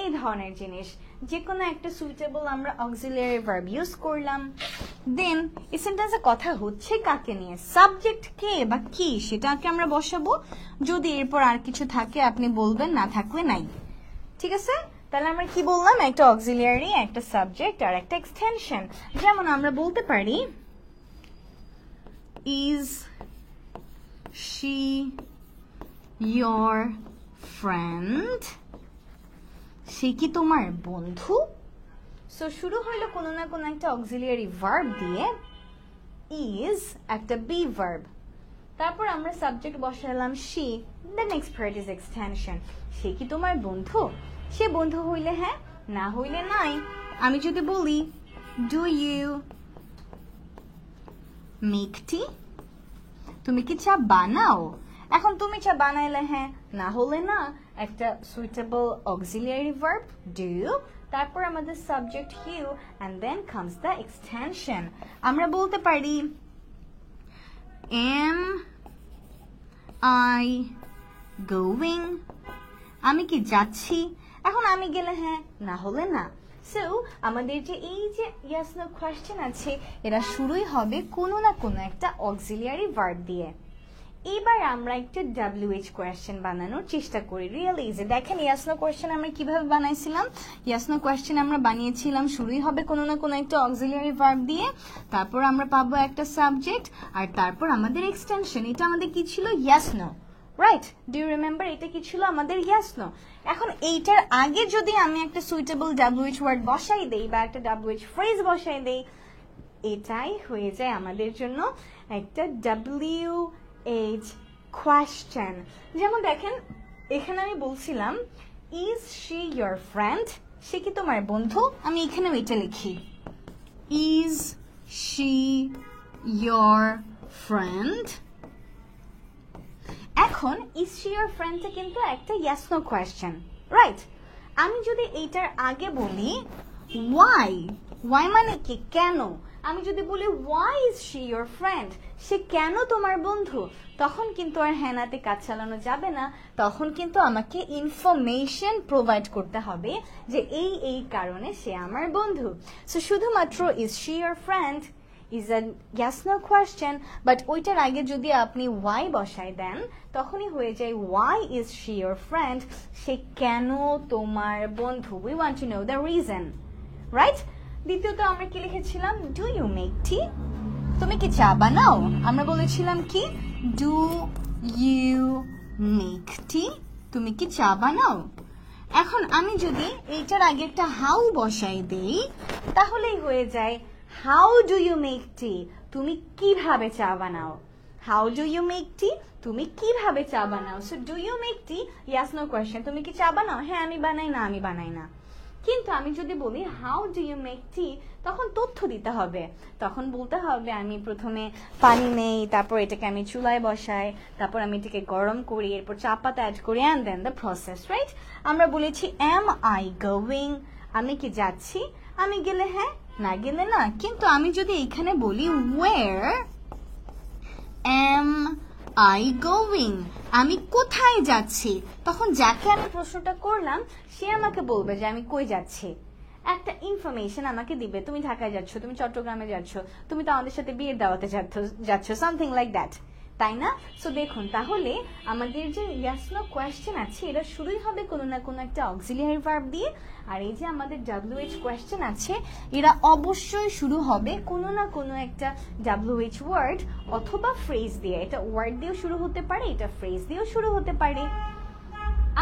এই ধরনের জিনিস যে কোনো একটা সুইটেবল আমরা অক্সিলিয়ারি ভার্ব ইউজ করলাম। দেন এই সেন্টেন্সে কথা হচ্ছে কাকে নিয়ে? সাবজেক্ট কে বা কি সেটাকে আমরা বসাবো। যদি এরপর আর কিছু থাকে আপনি বলবেন, না থাকলে নাই। ঠিক আছে? তাহলে আমরা কি বললাম? একটা অক্সিলিয়ারি, একটা সাবজেক্ট আর একটা এক্সটেনশন। যেমন আমরা বলতে পারি ইজ শি ইয়োর ফ্রেন্ড, সে কি তোমার বন্ধু? সো শুরু হইলো কোনো না কোনো একটা অক্সিলিয়ারি ভার্ব দিয়ে। ইজ একটা বি ভার্ব, তারপর আমরা সাবজেক্ট বসালাম she, the next part is extension. সে কি তোমার বন্ধু? সে বন্ধু হইলে হ্যাঁ, না হইলে নাই। আমি যদি বলি ডু ইউ মেক টি, তুমি কি চা বানাও? এখন তুমি চা বানাইলে হ্যাঁ, না হলে না একটা সুইটেবল অক্সিলিয়ারি ভার্ব ডু, তারপর আমাদের subject you, and then comes the extension. আমরা বলতে পারি এম আই গোয়িং, আমি কি যাচ্ছি। এখন আমি গেলে হ্যাঁ, না হলে না। সো আমাদের যে এই যে ইয়েস নো কোয়েশ্চেন আছে, এরা শুরুই হবে কোনো না কোনো একটা অক্সিলিয়ারি ভার্ব দিয়ে। এবার আমরা একটা WH কোয়েশ্চেন বানানোর চেষ্টা করি। Really easy. দেখেন ইয়েস নো কোয়েশ্চেন আমরা কিভাবে বানাইছিলাম। ইয়েস নো কোয়েশ্চেন আমরা বানিয়েছিলাম শুরুই হবে কোনো না কোনো একটা অক্সিলিয়ারি ভার্ব দিয়ে, তারপর আমরা পাবো একটা সাবজেক্ট, আর তারপর আমাদের এক্সটেনশন। এটা আমাদের কি ছিল? Yes no, right? Do you remember? এটা কি ছিল আমাদের? Yes no. এখন এইটার আগে যদি আমি একটা সুইটেবল WH ওয়ার্ড বসাই দেই বা একটা WH ফ্রেজ বসাই দেই, এটাই হয়ে যায় আমাদের জন্য একটা WH কোয়েশ্চেন। যেমন দেখেন এখানে আমি বলছিলাম ইজ শি ইয়োর ফ্রেন্ড, সে কি তোমার বন্ধু? আমি এখানে এটা লিখি, ইজ শি ইয়োর ফ্রেন্ড। এখন ইজ শি ইয়োর ফ্রেন্ডটা কিন্তু একটা ইয়েস নো কোয়েশ্চেন, রাইট? আমি যদি এইটার আগে বলি ওয়াই, ওয়াই মানে কি? কেন? আমি যদি বলি why is she your friend, সে কেন তোমার বন্ধু, তখন কিন্তু আর হ্যানাতে কাজ চালানো যাবে না। তখন কিন্তু আমাকে ইনফরমেশন প্রোভাইড করতে হবে যে এই এই কারণে সে আমার বন্ধু। সো শুধুমাত্র is she your friend is a yes no question, but ওইটার আগে যদি আপনি why বসাই দেন তখনই হয়ে যায় why is she your friend, সে কেন তোমার বন্ধু। we want to know the reason, right? দ্বিতীয়ত আমরা কি লিখেছিলাম? do you make tea, তুমি কি চা বানাও? আমরা বলেছিলাম কি? do you make tea, তুমি কি চা বানাও। এখন আমি যদি এইটার আগে একটা how বসাই দেই তাহলেই হয়ে যায় how do you make tea, তুমি কিভাবে চা বানাও। how do you make tea, তুমি কিভাবে চা বানাও। so do you make tea, yes no question, তুমি কি চা বানাও? হ্যাঁ আমি বানাই, না আমি বানাই না। কিন্তু আমি যদি বলি how do you make tea, তখন তথ্য দিতে হবে। তখন বলতে হবে আমি প্রথমে পানি নেই, তারপর এটাকে আমি চুলায় বসাই, তারপর আমি এটাকে গরম করি, এরপর চা পাতা অ্যাড করি, and then the process, right? আমরা বলেছি am I going, আমি কি যাচ্ছি? আমি গেলে হ্যাঁ, না গেলে না। কিন্তু আমি যদি এখানে বলি where am I going, আমি কোথায় যাচ্ছি, তখন যাকে আমি প্রশ্নটা করলাম সে আমাকে বলবে যে আমি কই যাচ্ছি, একটা ইনফরমেশন আমাকে দিবে। তুমি ঢাকায় যাচ্ছ, তুমি চট্টগ্রামে যাচ্ছ, তুমি তো আমাদের সাথে বিয়ের দাওয়াতে যাচ্ছ, সামথিং লাইক দ্যাট, তাই না? সো দেখুন তাহলে আমাদের যে ইয়েস নো কোয়েশ্চেন আছে এটা শুরুই হবে কোনো না কোনো একটা অক্সিলিয়ারি ভার্ব দিয়ে, আর এই যে আমাদের WH কোয়েশ্চেন আছে এরা অবশ্যই শুরু হবে কোনো না কোনো একটা WH ওয়ার্ড অথবা ফ্রেজ দিয়ে। এটা ওয়ার্ড দিয়েও শুরু হতে পারে, এটা ফ্রেজ দিয়েও শুরু হতে পারে।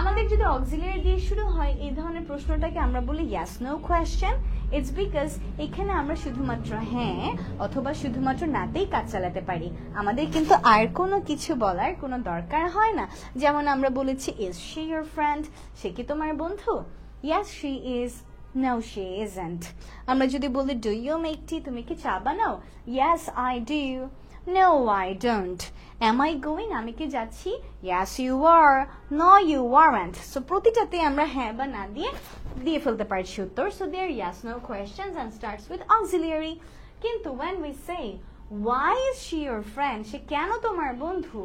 আমাদের যদি অক্সিলিয়ারি দিয়ে শুরু হয় এই ধরনের প্রশ্নটাকে আমরা বলি yes no question. It's because এখানে আমরা শুধুমাত্র হ্যাঁ অথবা শুধুমাত্র নাতেই কাজ চালাতে পারি, আমাদের কিন্তু আর কোনো কিছু বলার কোনো দরকার হয় না। যেমন আমরা বলেছি ইজ শি ইয়োর ফ্রেন্ড, সে কি তোমার বন্ধু? Yes she is, no she isn't। আমরা যদি বলি do you make tea, তুমি কি চা বানাও? yes I do, no I don't। am I going, আমি কি যাচ্ছি? yes you are, no you aren't। So প্রতিটাতে আমরা হ্যাঁ বা না দিয়ে ফেলতে পারছি উত্তর। So there are yes no questions and starts with auxiliary। কিন্তু when we say why is she your friend, সে কেন তোমার বন্ধু,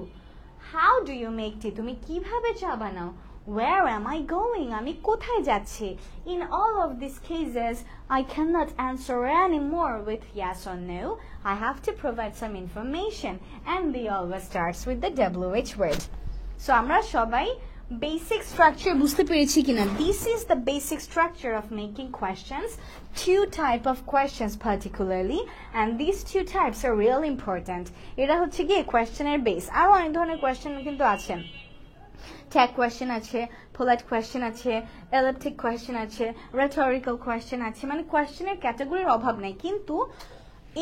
how do you make tea, তুমি কিভাবে চা বানাও, where am I going, আমি কোথায় যাচ্ছি, in all of these cases I cannot answer anymore with yes or no, I have to provide some information, and they always starts with the WH word। So আমরা সবাই basic structure বুঝতে পেরেছি কিনা? This is the basic structure of making questions, two type of questions particularly, and these two types are really important। এটা হচ্ছে কি কোয়েশ্চেনের base. আরো অনেক ধরনের কোয়েশ্চেন কিন্তু আছে, ট্যাগ কোয়েশ্চেন আছে, পোলাইট কোয়েশ্চেন আছে, এলিপ্টিক কোয়েশ্চেন আছে, রেটরিক্যাল কোয়েশ্চেন আছে, মানে কোয়েশ্চেনের ক্যাটাগরির অভাব নাই। কিন্তু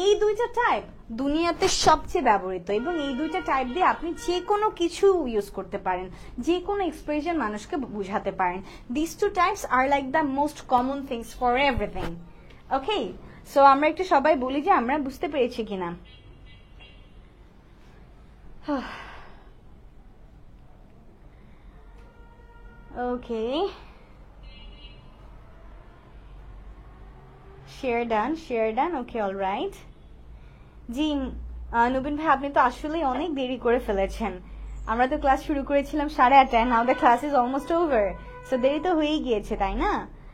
এই দুইটা টাইপ দুনিয়াতে সবচেয়ে ব্যবহৃত, এবং এই দুইটা টাইপ দিয়ে আপনি যে কোনো কিছু ইউজ করতে পারেন, যে কোনো এক্সপ্রেশন মানুষকে বুঝাতে পারেন। This two types are like the most common things for everything. Okay, so আমরা একটু সবাই বলি যে আমরা বুঝতে পেরেছি কিনা। ওকে, শেয়ার ডান। ওকে, অলরাইট। জি নবীন ভাই, আপনি তো আসলে অনেক দেরি করে ফেলেছেন। আমরা তো ক্লাস শুরু করেছিলাম 8:30, now the class is almost over. So দেরি তো হয়েই গিয়েছে, তাই না?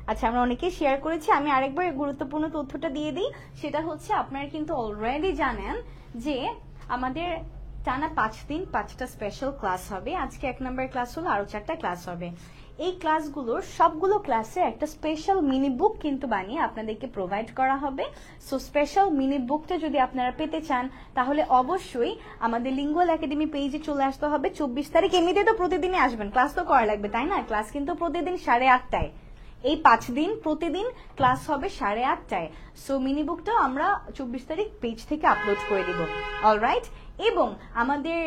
আচ্ছা, আমরা অনেকেই শেয়ার করেছি। আমি আরেকবার গুরুত্বপূর্ণ তথ্যটা দিয়ে দিই। সেটা হচ্ছে, আপনারা কিন্তু অলরেডি জানেন যে আমাদের টানা 5 দিন 5টা স্পেশাল ক্লাস হবে। আজকে 1 নম্বর ক্লাস হলো, আরো 4টা ক্লাস হবে। এই ক্লাসগুলোর সবগুলো ক্লাসে একটা স্পেশাল মিনি বুক কিন্তু বানিয়ে আপনাদেরকে প্রোভাইড করা হবে। সো স্পেশাল মিনি বুকটা যদি আপনারা পেতে চান, তাহলে অবশ্যই আমাদের লিঙ্গুয়াল একাডেমি পেজে চলে আসতে হবে 24 তারিখ। এমনিতে তো প্রতিদিনই আসবেন, ক্লাস তো করা লাগবে, তাই না? ক্লাস কিন্তু প্রতিদিন 8:30টায়। এই 5 দিন প্রতিদিন ক্লাস হবে 8:30টায়। সো মিনি বুকটাও আমরা 24 তারিখ পেজ থেকে আপলোড করে দিব। অলরাইট। এবং আমাদের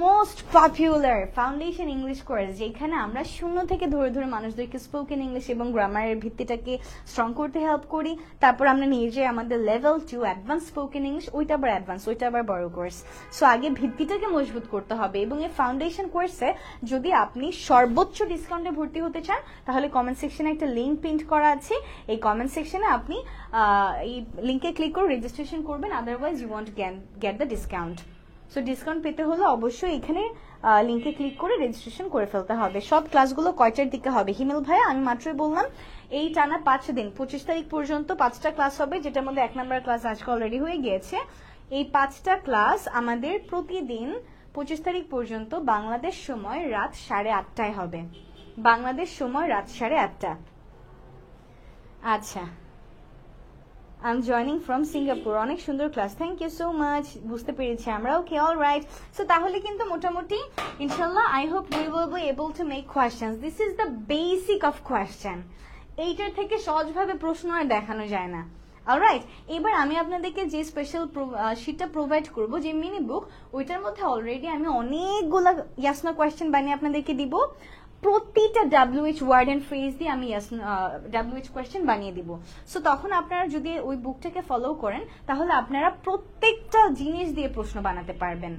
most popular foundation English course, যেখানে আমরা শূন্য থেকে ধরে ধরে মানুষদেরকে স্পোকেন ইংলিশ এবং গ্রামারের ভিত্তিটাকে স্ট্রং করতে হেল্প করি। তারপর আমরা নিয়ে যাই আমাদের লেভেল 2 অ্যাডভান্স স্পোকেন ইংলিশ, ওইটা আবার অ্যাডভান্স, ওইটা আবার বড় কোর্স। সো আগে ভিত্তিটাকে মজবুত করতে হবে। এবং এই ফাউন্ডেশন কোর্সে যদি আপনি সর্বোচ্চ ডিসকাউন্টে ভর্তি হতে চান, তাহলে কমেন্ট সেকশনে একটা লিঙ্ক প্রিন্ট করা আছে। এই কমেন্ট সেকশনে আপনি এই লিঙ্কে ক্লিক করে রেজিস্ট্রেশন করবেন, otherwise you want get the discount. So discount পেতে হলে অবশ্যই এখানে লিঙ্কে ক্লিক করে রেজিস্ট্রেশন করে ফেলতে হবে। সব ক্লাসগুলো কয়টার দিকে হবে? হিমেল ভাইয়া, আমি মাত্রই বললাম, এই টানা 5 দিন 25 তারিখ পর্যন্ত 5টা ক্লাস হবে, যেটার মধ্যে 1 নম্বর ক্লাস আজকে অলরেডি হয়ে গিয়েছে। এই 5টা ক্লাস আমাদের প্রতিদিন 25 তারিখ পর্যন্ত বাংলাদেশ সময় রাত 8:30টায় হবে। বাংলাদেশ সময় রাত 8:30টা। আচ্ছা, I'm joining from Singapore. অনেক সুন্দর class, thank you so much. বুঝতে পেরেছি আমরা। ওকে, অলরাইট। সো তাহলে কিন্তু মোটামুটি ইনশাল্লাহ I hope we will be able to make questions. This is the basic of question. এইটার থেকে সহজভাবে প্রশ্ন আর দেখানো যায় না। অলরাইট। এবার আমি আপনাদেরকে যে স্পেশাল শিটটা প্রোভাইড করব, যে মিনি বুক, ওইটার মধ্যে অলরেডি আমি অনেকগুলা ইয়াস নো কোয়েশ্চেন বানিয়ে আপনাদেরকে দিব। প্রতিটা WH ওয়ার্ড এন্ড ফ্রেজ দিয়ে আমি WH কোয়েশ্চেন বানিয়ে দিব। সো তখন আপনারা যদি ওই বুকটাকে ফলো করেন, তাহলে আপনারা প্রত্যেকটা জিনিস দিয়ে প্রশ্ন বানাতে পারবেন।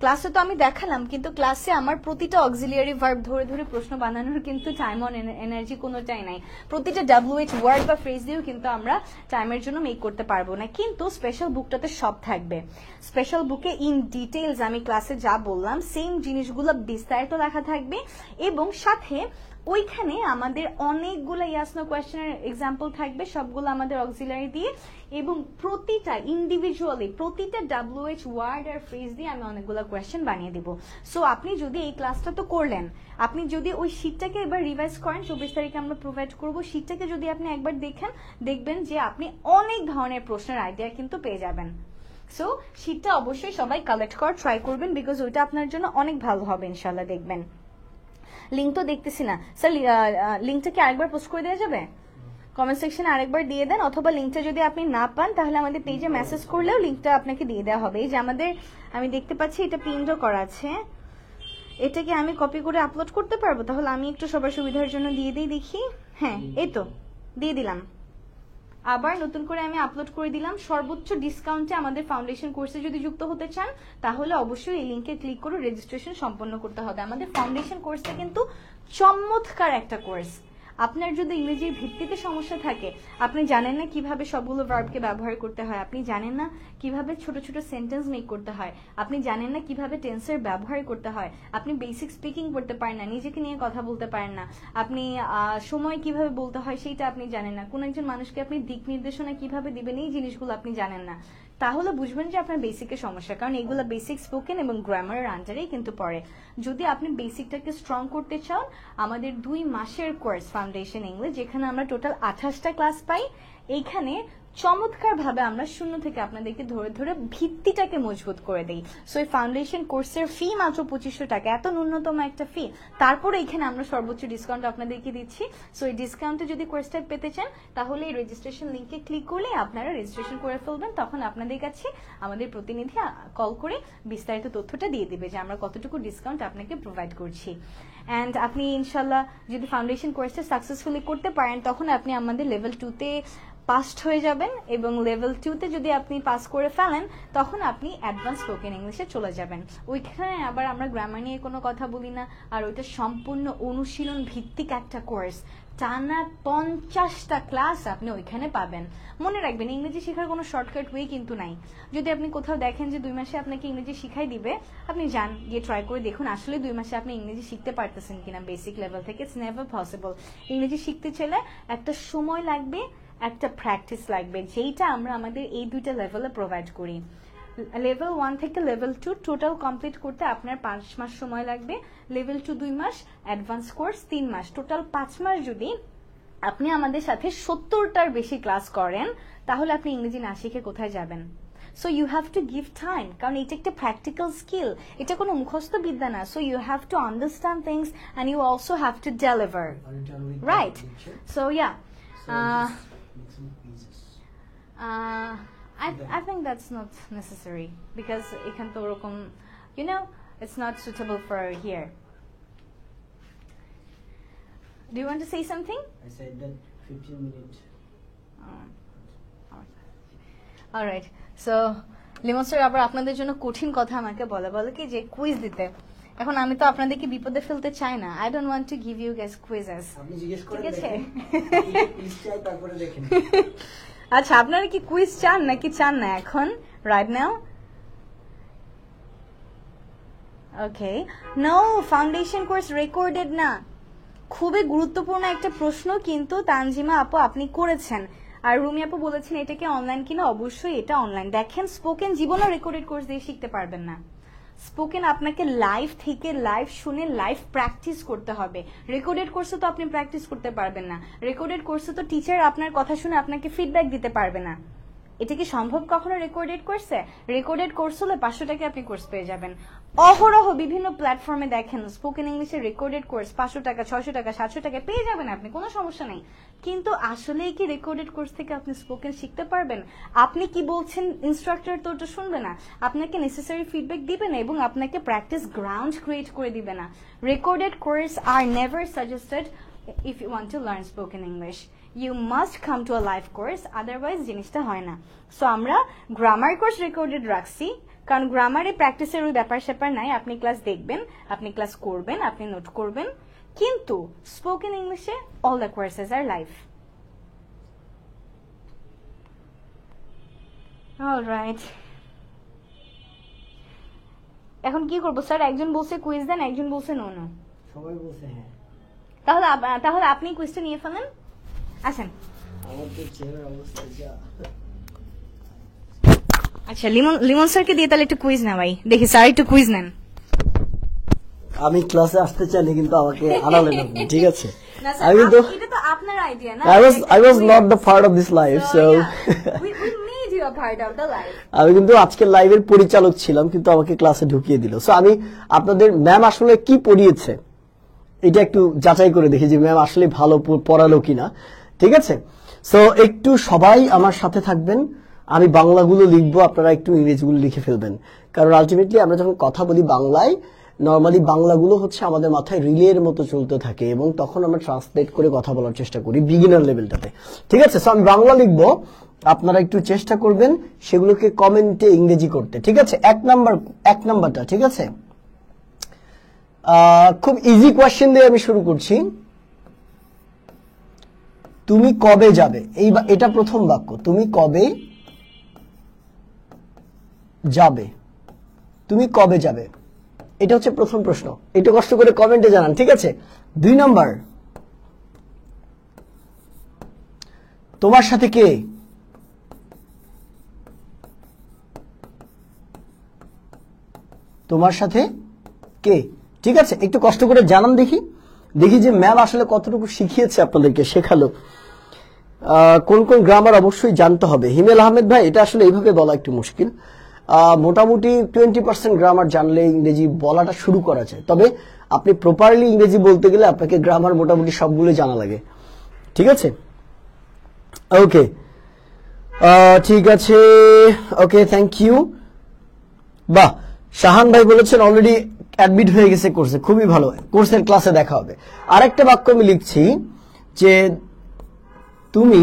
ক্লাসে তো আমি দেখালাম, কিন্তু ক্লাসে আমার প্রতিটা অক্সিলিয়ারি ভার্ব ধরে ধরে প্রশ্ন বানানোর কিন্তু টাইম অন এনার্জি কোনোটাই নাই। প্রতিটা WH ওয়ার্ড বা ফ্রেজ দিয়েও কিন্তু আমরা টাইমের জন্য মেক করতে পারবো না। কিন্তু স্পেশাল বুকটাতে সব থাকবে। স্পেশাল বুকে ইন ডিটেইলস আমি ক্লাসে যা বললাম সেম জিনিসগুলো বিস্তারিত লেখা থাকবে, এবং সাথে ওইখানে আমাদের অনেকগুলো ইয়াস নো কোয়েশ্চেনের এক্সাম্পল থাকবে, সবগুলো আমাদের অক্সিলারি দিয়ে, এবং প্রতিটা ইন্ডিভিজুয়ালি প্রতিটা WH ওয়ার্ড আর ফ্রেজ দিয়ে আমি অনেকগুলো কোয়েশ্চেন বানিয়ে দিব। সো আপনি যদি এই ক্লাসটা তো করলেন, আপনি যদি ওই শিটটাকে এবার রিভাইজ করেন, 24 তারিখে আমরা প্রোভাইড করবো, শিটটাকে যদি আপনি একবার দেখেন, দেখবেন যে আপনি অনেক ধরনের প্রশ্নের আইডিয়া কিন্তু পেয়ে যাবেন। সো শিটটা অবশ্যই সবাই কালেক্ট করার ট্রাই করবেন, বিকজ ওইটা আপনার জন্য অনেক ভালো হবে ইনশাল্লাহ। দেখবেন লিঙ্ক তো দেখতেছি না স্যার, লিঙ্কটা কি আরেকবার পোস্ট করে দেওয়া যাবে? কমেন্ট সেকশনে আরেকবার দিয়ে দেন, অথবা লিঙ্কটা যদি আপনি না পান, তাহলে আমাদের পেজে মেসেজ করলেও লিঙ্কটা আপনাকে দিয়ে দেওয়া হবে। এই যে আমাদের, আমি দেখতে পাচ্ছি এটা প্রিন্টও করা আছে, এটাকে আমি কপি করে আপলোড করতে পারবো? তাহলে আমি একটু সবার সুবিধার জন্য দিয়ে দিই, দেখি। হ্যাঁ, এই তো দিয়ে দিলাম। আবার নতুন করে আমি আপলোড করে দিলাম। সর্বোচ্চ ডিসকাউন্টে আমাদের ফাউন্ডেশন কোর্সে যদি যুক্ত হতে চান, তাহলে অবশ্যই এই লিঙ্কে ক্লিক করে রেজিস্ট্রেশন সম্পন্ন করতে হবে। আমাদের ফাউন্ডেশন কোর্সটা কিন্তু চমৎকার একটা কোর্স। আপনার যদি ইংরেজির ভিত্তিতে সমস্যা থাকে, আপনি জানেন না কিভাবে সবগুলো ভার্বকে ব্যবহার করতে হয়, আপনি জানেন না কিভাবে ছোট ছোট সেন্টেন্স মেক করতে হয়, আপনি জানেন না কিভাবে টেন্সের ব্যবহার করতে হয়, আপনি বেসিক স্পিকিং করতে পারেন না, নিজেকে নিয়ে কথা বলতে পারেন না, আপনি সময় কিভাবে বলতে হয় সেইটা আপনি জানেন না, কোন একজন মানুষকে আপনি দিক নির্দেশনা কিভাবে দিবেন, এই জিনিসগুলো আপনি জানেন না, তাহলে বুঝবেন যে আপনার বেসিকের সমস্যা। কারণ এগুলো বেসিক স্পোকেন এবং গ্রামারের আন্ডারেই কিন্তু পড়ে। যদি আপনি বেসিকটাকে স্ট্রং করতে চান, আমাদের 2 মাসের কোর্স ফাউন্ডেশন ইংলিশ, যেখানে আমরা টোটাল 28টা ক্লাস পাই, এইখানে চমৎকার ভাবে আমরা শূন্য থেকে আপনাদেরকে ধরে ধরে ভিত্তিটাকে মজবুত করে দেই। সো এই ফাউন্ডেশন কোর্সের ফি মাত্র 2500 টাকা, এত ন্যূনতম একটা ফি। তারপরে এখানে আমরা সর্বোচ্চ ডিসকাউন্ট আপনাদেরকে দিচ্ছি। সো এই ডিসকাউন্টে যদি কোর্সটা পেতে চান, তাহলে এই রেজিস্ট্রেশন লিঙ্কে ক্লিক করলে আপনারা রেজিস্ট্রেশন করে ফেলবেন। তখন আপনাদের কাছে আমাদের প্রতিনিধি কল করে বিস্তারিত তথ্যটা দিয়ে দিবে যে আমরা কতটুকু ডিসকাউন্ট আপনাকে প্রোভাইড করছি। অ্যান্ড আপনি ইনশাল্লাহ যদি ফাউন্ডেশন কোর্সটা সাকসেসফুলি করতে পারেন, তখন আপনি আমাদের লেভেল 2-তে পাসড হয়ে যাবেন, এবং লেভেল 2 তে যদি আপনি পাস করে ফেলেন তখন আপনি অ্যাডভান্স স্পোকেন ইংলিশে চলে যাবেন। ওইখানে আবার আমরা গ্রামার নিয়ে কোনো কথা বলি না, আর ওইটা সম্পূর্ণ অনুশীলন ভিত্তিক একটা কোর্স। টানা 50টা ক্লাস আপনি ওইখানে পাবেন। মনে রাখবেন, ইংরেজি শেখার কোনো শর্টকাট ওয়ে কিন্তু নাই। যদি আপনি কোথাও দেখেন যে 2 মাসে আপনাকে ইংরেজি শিখাই দিবে, আপনি যান, গিয়ে ট্রাই করে দেখুন আসলে 2 মাসে আপনি ইংরেজি শিখতে পারতেছেন কিনা বেসিক লেভেল থেকে। It's never possible. ইংরেজি শিখতে চাইলে একটা সময় লাগবে, একটা প্র্যাকটিস লাগবে, যেইটা আমরা আমাদের এই 2টা লেভেলে প্রোভাইড করি। লেভেল 1 থেকে লেভেল 2 টোটাল কমপ্লিট করতে আপনার 5 মাস সময় লাগবে, লেভেল 2 2 মাস, অ্যাডভান্স কোর্স 3 মাস, টোটাল 5 মাস যদি আপনি আমাদের সাথে 70টার বেশি ক্লাস করেন তাহলে আপনি ইংরেজি না শিখে কোথায় যাবেন? So you have to give time, কারণ এটা একটা প্র্যাকটিক্যাল স্কিল, এটা কোনো মুখস্থ বিদ্যা না। So you have to understand things and you also have to deliver, right? So yeah, I think that's not necessary because এখান তো ওরকম, you know, it's not suitable for here. Do you want to say something? I said that 15 minutes. Alright. So, Limon sir আবার আপনাদের জন্য কঠিন কথা আমাকে বলে কি যে কুইজ দিতে। এখন আমি তো আপনাদেরকে বিপদে ফেলতে চাই না। I don't want to give you guys quizzes. আপনি জিজ্ঞেস করেন ঠিক আছে? কুইজ চাই, তারপরে দেখেন। আচ্ছা, আপনারা কি কুইজ চান নাকি চান না এখন, রাইট নাও? ওকে, নো, ফাউন্ডেশন কোর্স রেকর্ডেড না। খুবই গুরুত্বপূর্ণ একটা প্রশ্ন কিন্তু তানজিমা আপু আপনি করেছেন, আর রুমি আপু বলেছেন এটাকে অনলাইন কিনা। অবশ্যই এটা অনলাইন। দেখেন, স্পোকেন জীবনও রেকর্ডেড কোর্স দিয়ে শিখতে পারবেন না। স্পোকেন আপনাকে লাইভ থেকে, লাইভ শুনে, লাইভ প্র্যাকটিস করতে হবে। রেকর্ডেড কোর্সে তো আপনি প্র্যাকটিস করতে পারবেন না। রেকর্ডেড কোর্সে তো টিচার আপনার কথা শুনে আপনাকে ফিডব্যাক দিতে পারবে না। এটা কি সম্ভব কখনো রেকর্ডেড কোর্সে? রেকর্ডেড কোর্স হলে 500 টাকা আপনি কোর্স পেয়ে যাবেন। অহরহ বিভিন্ন প্ল্যাটফর্মে দেখেন স্পোকেন ইংলিশের রেকর্ডেড কোর্স 500 টাকা, 600 টাকা, 700 টাকা পেয়ে যাবেন আপনি, কোনো সমস্যা নেই। কিন্তু আসলেই কি রেকর্ডেড কোর্স থেকে আপনি স্পোকেন শিখতে পারবেন? আপনি কি বলছেন ইনস্ট্রাক্টর তো ওটা শুনবে না, আপনাকে নেসেসারি ফিডব্যাক দিবে না, এবং আপনাকে প্র্যাকটিস গ্রাউন্ড ক্রিয়েট করে দিবে না। Recorded course are never suggested if you want to learn spoken English. You must come to a live course, otherwise জিনিসটা হয় না। সো আমরা গ্রামার কোর্স রেকর্ডেড রাখছি, কারণ গ্রামারে প্র্যাকটিসের ওই ব্যাপার স্যাপার নাই। আপনি ক্লাস দেখবেন, আপনি ক্লাস করবেন, আপনি নোট করবেন, কিন্তু স্পোকেন ইংলিশে all the courses are live. Alright, এখন কি করবো স্যার? একজন বলছে কুইজ দেন, একজন বলছে নো নো। সবাই বলছে হ্যাঁ। তাহলে আপনি কুইজটা নিয়ে ফেলেন, আসেন। আমার তো চেহারার অবস্থা যা। আচ্ছা, লিমন স্যারকে দিয়ে তাহলে একটু কুইজ না ভাই, দেখি স্যার একটু কুইজ নেন। আমি ক্লাসে আসতে চাইনি কিন্তু আমাকে আনালেন আপনি, ঠিক আছে? না স্যার, এটা তো আপনার আইডিয়া না। I was not the part of this live, so we made you a part of the live. আমি কিন্তু আজকে লাইভের পরিচালক ছিলাম, কিন্তু আমাকে ক্লাসে ঢুকিয়ে দিল। সো আমি আপনাদের ম্যাম আসলে কি পড়িয়েছে এটা একটু যাচাই করে দেখি যে ম্যাম আসলে ভালো পড়ালো কিনা, ঠিক আছে? সো একটু সবাই আমার সাথে থাকবেন। আমি বাংলাগুলো লিখবো, আপনারা একটু ইংরেজিগুলো লিখে ফেলবেন, কারণ আলটিমেটলি আমরা যখন কথা বলি বাংলায়, নর্মালি বাংলাগুলো হচ্ছে আমাদের মাথায় রিলের মতো চলতে থাকে, এবং তখন আমরা ট্রান্সলেট করে কথা বলার চেষ্টা করি বিগিনার লেভেলটাতে, ঠিক আছে? সো আমি বাংলা লিখবো, আপনারা একটু চেষ্টা করবেন সেগুলোকে কমেন্টে ইংরেজি করতে, ঠিক আছে? এক নাম্বারটা, ঠিক আছে? খুব ইজি কোয়েশ্চেন দিয়ে আমি শুরু করছি। তুমি কবে যাবে? এটা প্রথম বাক্য। তুমি কবে যাবে? তুমি কবে যাবে? এটা হচ্ছে প্রথম প্রশ্ন। একটু কষ্ট করে কমেন্টে জানান, ঠিক আছে? 2 নাম্বার, তোমার সাথে কে? তোমার সাথে কে? ঠিক আছে, একটু কষ্ট করে জানান, দেখি যে ম্যাম আসলে কতটুকু শিখিয়েছে, আপনাদেরকে শেখালো। কোন কোন গ্রামার অবশ্যই জানতে হবে। হিমেল আহমেদ ভাই, এটা আসলে এইভাবে বলা একটু মুশকিল। মোটামুটি 20% গ্রামার জানলে ইংরেজি বলাটা শুরু করা যায়, তবে আপনি প্রপারলি ইংরেজি বলতে গেলে আপনাকে গ্রামার মোটামুটি সবগুলো জানা লাগে, ঠিক আছে? ওকে, ঠিক আছে, ওকে, থ্যাংক ইউ। বাহ, শাহান ভাই বলেছেন অলরেডি অ্যাডমিট হয়ে গেছে কোর্সে, খুবই ভালো, কোর্সের ক্লাসে দেখা হবে। আরেকটা বাক্য আমি লিখছি যে তুমি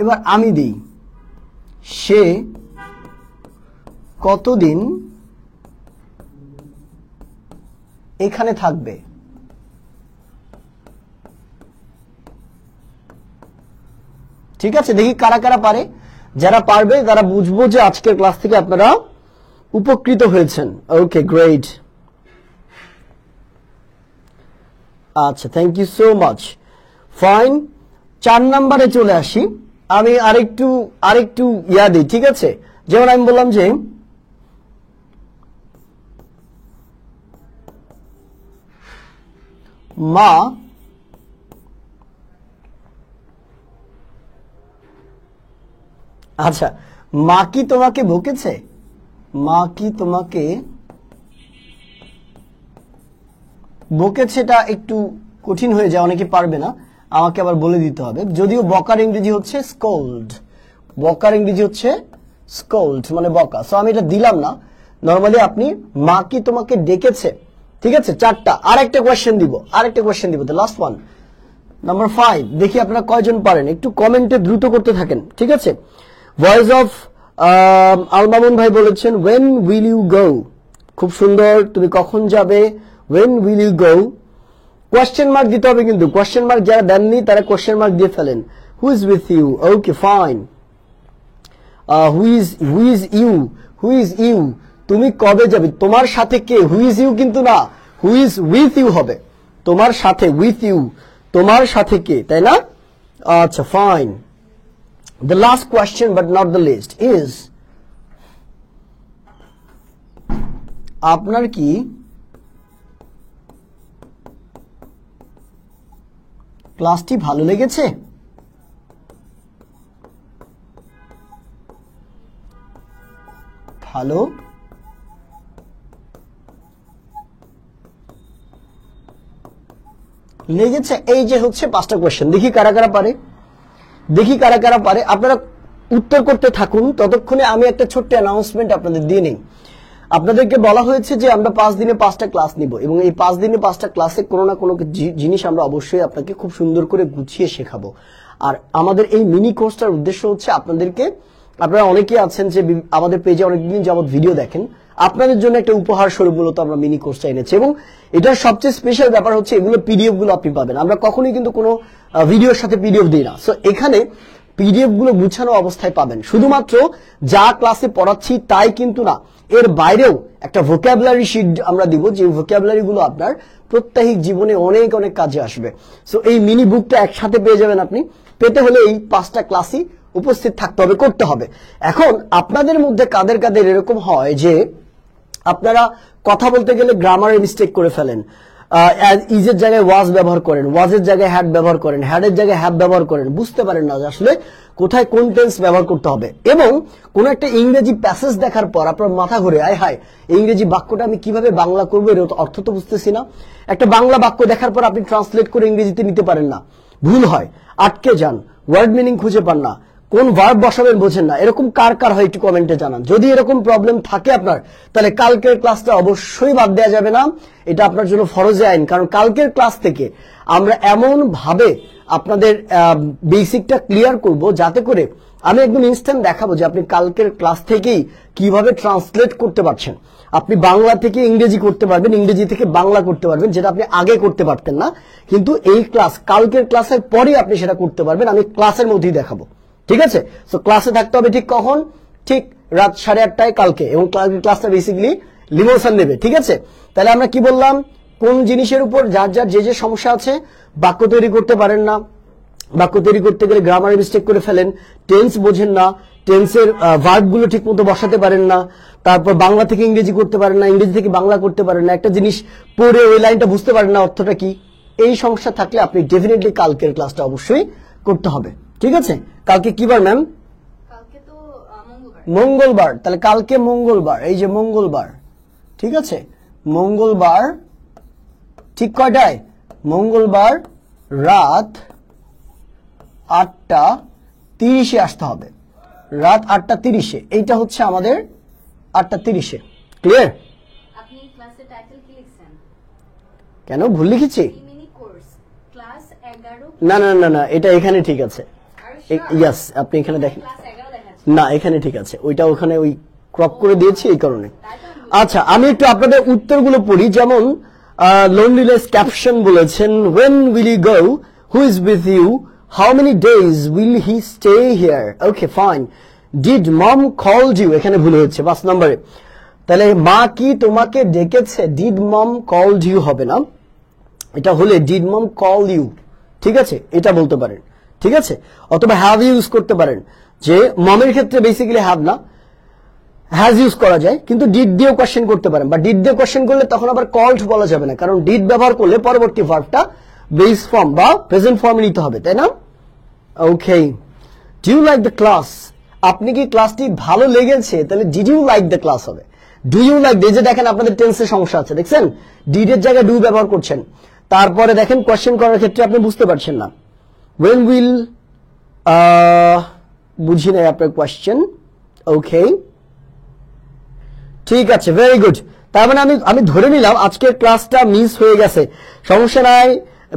এবার আমি দিই, সে কতদিন এখানে থাকবে? ঠিক আছে, দেখি কারা কারা পারে। যারা পারবে তারা বুঝবো যে আজকের ক্লাস থেকে আপনারা উপকৃত হয়েছেন। Okay, great. আচ্ছা, thank you so much. Fine, 4 নম্বরে চলে আসি। আমি আরেকটু ইয়া দিই, ঠিক আছে? যেমন আমি বললাম যে মা আচ্ছা, মা কি তোমাকে বকেছে? মা কি তোমাকে বকেছে? এটা একটু কঠিন হয়ে যায়, অনেকে পারবে না, আমাকে আবার বলে দিতে হবে। যদিও বকার ইংরেজি হচ্ছে স্কোল্ড, বকার ইংরেজি হচ্ছে স্কোল্ড মানে বকা। সো আমি এটা দিলাম না। নরমালি আপনি মা কি তোমাকে ডেকেছে, ঠিক আছে? 4টা। আরেকটা কোয়েশ্চেন দিব, দ্য লাস্ট ওয়ান, নাম্বার 5। দেখি আপনারা কয়জন পারেন, একটু কমেন্টে দ্রুত করতে থাকেন, ঠিক আছে? ভয়েস অফ আলমামুন ভাই বলেছেন when will you go, খুব সুন্দর। তুমি কখন যাবে? when will you go? Question mark দিতে হবে, কিন্তু কোয়েশ্চেন মার্ক যারা দেননি তারা কোয়েশ্চেন মার্ক দিয়ে ফেলেন। who is with you? Okay, fine. who is you? তুমি কবে যাবে? তোমার সাথে কে? who is you কিন্তু না, who is with you হবে। তোমার সাথে, with you, তোমার সাথে কে, তাই না? আচ্ছা, fine. The last question but not the least is, আপনার কি ক্লাসটি ভালো লেগেছে? ভালো লেগেছে? এই যে হচ্ছে 5টা কোয়েশ্চেন। দেখি কারা কারা পারে, আপনারা উত্তর করতে থাকুন। ততক্ষণে আমি একটা ছোট্ট অ্যানাউন্সমেন্ট আপনাদের দিয়ে নেই। আপনাদেরকে বলা হয়েছে যে আমরা 5 দিনে 5টা ক্লাস নিব, এবং এই 5 দিনে 5টা ক্লাসে কোনো না কোনো জিনিস আমরা অবশ্যই আপনাকে খুব সুন্দর করে গুছিয়ে শেখাবো। আর আমাদের এই মিনি কোর্সটার উদ্দেশ্য হচ্ছে আপনারা অনেকেই আছেন যে আমাদের পেজে অনেকদিন যাবত ভিডিও দেখেন, আপনাদের জন্য একটা উপহার স্বরূপ মূলত আমরা মিনি কোর্সটা এনেছি। এবং এটার সবচেয়ে স্পেশাল ব্যাপার হচ্ছে এগুলো পিডিএফ গুলো আপনি পাবেন। আমরা কখনোই কিন্তু কোনো ভিডিওর সাথে পিডিএফ দিই না। সো এখানে পিডিএফ গুলো গুছানো অবস্থায় পাবেন। শুধুমাত্র যা ক্লাসে পড়াচ্ছি তাই কিন্তু না, এর বাইরেও একটা ভোকাবুলারি শিট আমরা দিব, যে ভোকাবুলারি গুলো আপনার প্রত্যেক জীবনে অনেক অনেক কাজে আসবে। সো এই মিনি বুকটা একসাথে পেয়ে যাবেন আপনি। পেতে হলে এই 5টা ক্লাসই উপস্থিত থাকতে হবে, করতে হবে। এখন আপনাদের মধ্যে কাদের কাদের এরকম হয় যে আপনারা কথা বলতে গেলে গ্রামারের মিস্টেক করে ফেলেন, ইজের জায়গায় ওয়াজ ব্যবহার করেন, ওয়াজের জায়গায় হ্যাড ব্যবহার করেন, হ্যাডের জায়গায় হ্যাভ ব্যবহার করেন, বুঝতে পারেন না যে আসলে কোথায় কোন টেন্স ব্যবহার করতে হবে। এবং কোন একটা ইংরেজি প্যাসেজ দেখার পর আপনার মাথা ঘুরে, আয় হায়, ইংরেজি বাক্যটা আমি কিভাবে বাংলা করবো, এর অর্থ তো বুঝতেছি না। একটা বাংলা বাক্য দেখার পর আপনি ট্রান্সলেট করে ইংরেজিতে নিতে পারেন না, ভুল হয়, আটকে যান, ওয়ার্ড মিনিং খুঁজে পান না, কোন ভার্ব বসাবেন বোঝেন না। এরকম কার কার হয় একটু কমেন্টে জানান। যদি এরকম প্রবলেম থাকে আপনার, তাহলে কালকের ক্লাসটা অবশ্যই বাদ দেওয়া যাবে না, এটা আপনার জন্য ফরজে আইন। কারণ কালকের ক্লাস থেকে আমরা এমন ভাবে আপনাদের বেসিকটা ক্লিয়ার করব, যাতে করে আমি একদম ইনস্ট্যান্ট দেখাবো যে আপনি কালকের ক্লাস থেকেই কিভাবে ট্রান্সলেট করতে পারছেন। আপনি বাংলা থেকে ইংরেজি করতে পারবেন, ইংরেজি থেকে বাংলা করতে পারবেন, যেটা আপনি আগে করতে পারতেন না। কিন্তু এই কালকের ক্লাসের পরেই আপনি সেটা করতে পারবেন, আমি ক্লাসের মধ্যেই দেখাবো, ঠিক আছে? সো ক্লাসে থাকতে হবে ঠিক কখন? ঠিক রাত 8:30টায় কালকে। এবং ক্লাসটা বেসিক্যালি লিমোশন নেবে, ঠিক আছে? তাহলে আমরা কি বললাম, কোন জিনিসের উপর যার যার যে সমস্যা আছে, বাক্য তৈরি করতে পারেন না, বাক্য তৈরি করতে গেলে গ্রামারের মিস্টেক করে ফেলেন, টেন্স বোঝেন না, টেন্সের ভার্ব গুলো ঠিক মতো বসাতে পারেন না, তারপর বাংলা থেকে ইংরেজি করতে পারেন না, ইংরেজি থেকে বাংলা করতে পারেন না, একটা জিনিস পড়ে ওই লাইনটা বুঝতে পারেন না অর্থটা কি, এই সমস্যা থাকলে আপনি ডেফিনেটলি কালকের ক্লাসটা অবশ্যই করতে হবে, ঠিক আছে? কালকে কি বার ম্যাম? কালকে তো মঙ্গলবার। তাহলে কালকে মঙ্গলবার, এই যে মঙ্গলবার, ঠিক আছে? মঙ্গলবার ঠিক কয়টায়? মঙ্গলবার রাত 8:30 আসতে হবে, রাত 8:30। এইটা হচ্ছে আমাদের 8:30। ক্লিয়ার? আপনি ক্লাসের টাইটেল কি লিখছেন? কেন ভুল লিখেছি? Mini course class 11। না না না না, এটা এখানে ঠিক আছে। আর ইয়াস, আপনি এখানে দেখেন না, এখানে ঠিক আছে, ওইটা ওখানে ওই ক্রপ করে দিয়েছি এই কারণে। আচ্ছা, আমি একটু আপনাদের উত্তরগুলো পড়ি। যেমন লোনলিনেস ক্যাপশন বলেছেন, when will you go, who is with you, how many days will he stay here? Okay, fine. Did mom called you? এখানে ভুল হয়েছে 5 নম্বরে। তাহলে মা কি তোমাকে ডেকেছে? did mom called you হবে না, এটা হলে did mom call you, ঠিক আছে, এটা বলতে পারেন, ঠিক আছে। অথবা হ্যাভ ইউজ করতে পারেন, যে মমের ক্ষেত্রে বেসিক্যালি হ্যাভ না, হ্যাজ ইউজ করা যায়, কিন্তু ডিড দিয়েও কোশ্চেন করতে পারেন। বা ডিড দিয়ে কোশ্চেন করলে তখন আবার কল্ড বলা যাবে না, কারণ ডিড ব্যবহার করলে পরবর্তী ভার্বটা বেস ফর্ম বা প্রেজেন্ট ফর্মে নিতে হবে, তাই না? Okay, do you like the class? আপনি কি ক্লাসটি ভালো লেগেছে? তাহলে did you like the class হবে। ডু ইউ লাইক, এই যে দেখেন আপনাদের টেন্সের সমস্যা আছে, দেখছেন, ডিড এর জায়গায় ডু ব্যবহার করছেন। তারপরে দেখেন কোশ্চেন করার ক্ষেত্রে আপনি বুঝতে পারছেন না, when will, বুঝি নাই আপনার কোশ্চেন। ওকে, ঠিক আছে, ভেরি গুড। তার মানে আমি ধরে নিলাম আজকের ক্লাসটা মিস হয়ে গেছে। সমস্যা নাই,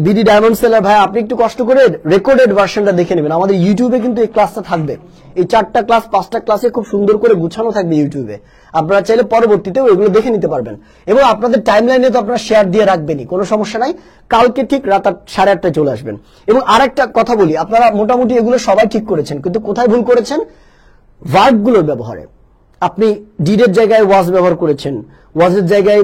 বিডি ডায়মন্ড সেলার ভাই, আপনি একটু কষ্ট করে রেকর্ডেড ভার্সনটা দেখে নেবেন। আমাদের ইউটিউবে কিন্তু এই ক্লাসটা থাকবে, এই 4টা ক্লাস 5টা ক্লাসে খুব সুন্দর করে গুছানো থাকবে ইউটিউবে। আপনারা চাইলে পরবর্তীতেও এগুলো দেখে নিতে পারবেন, এবং আপনাদের টাইমলাইনে তো আপনারা শেয়ার দিয়ে রাখবেনই, কোনো সমস্যা নাই। কালকে ঠিক রাত 8:30টায় চলে আসবেন। এবং আরেকটা কথা বলি, আপনারা মোটামুটি এগুলো সবাই ঠিক করেছেন, কিন্তু কোথায় ভুল করেছেন? ভার্বগুলোর ব্যবহারে। আপনি ডিডের জায়গায় ওয়াজ ব্যবহার করেছেন, ওয়াজের জায়গায়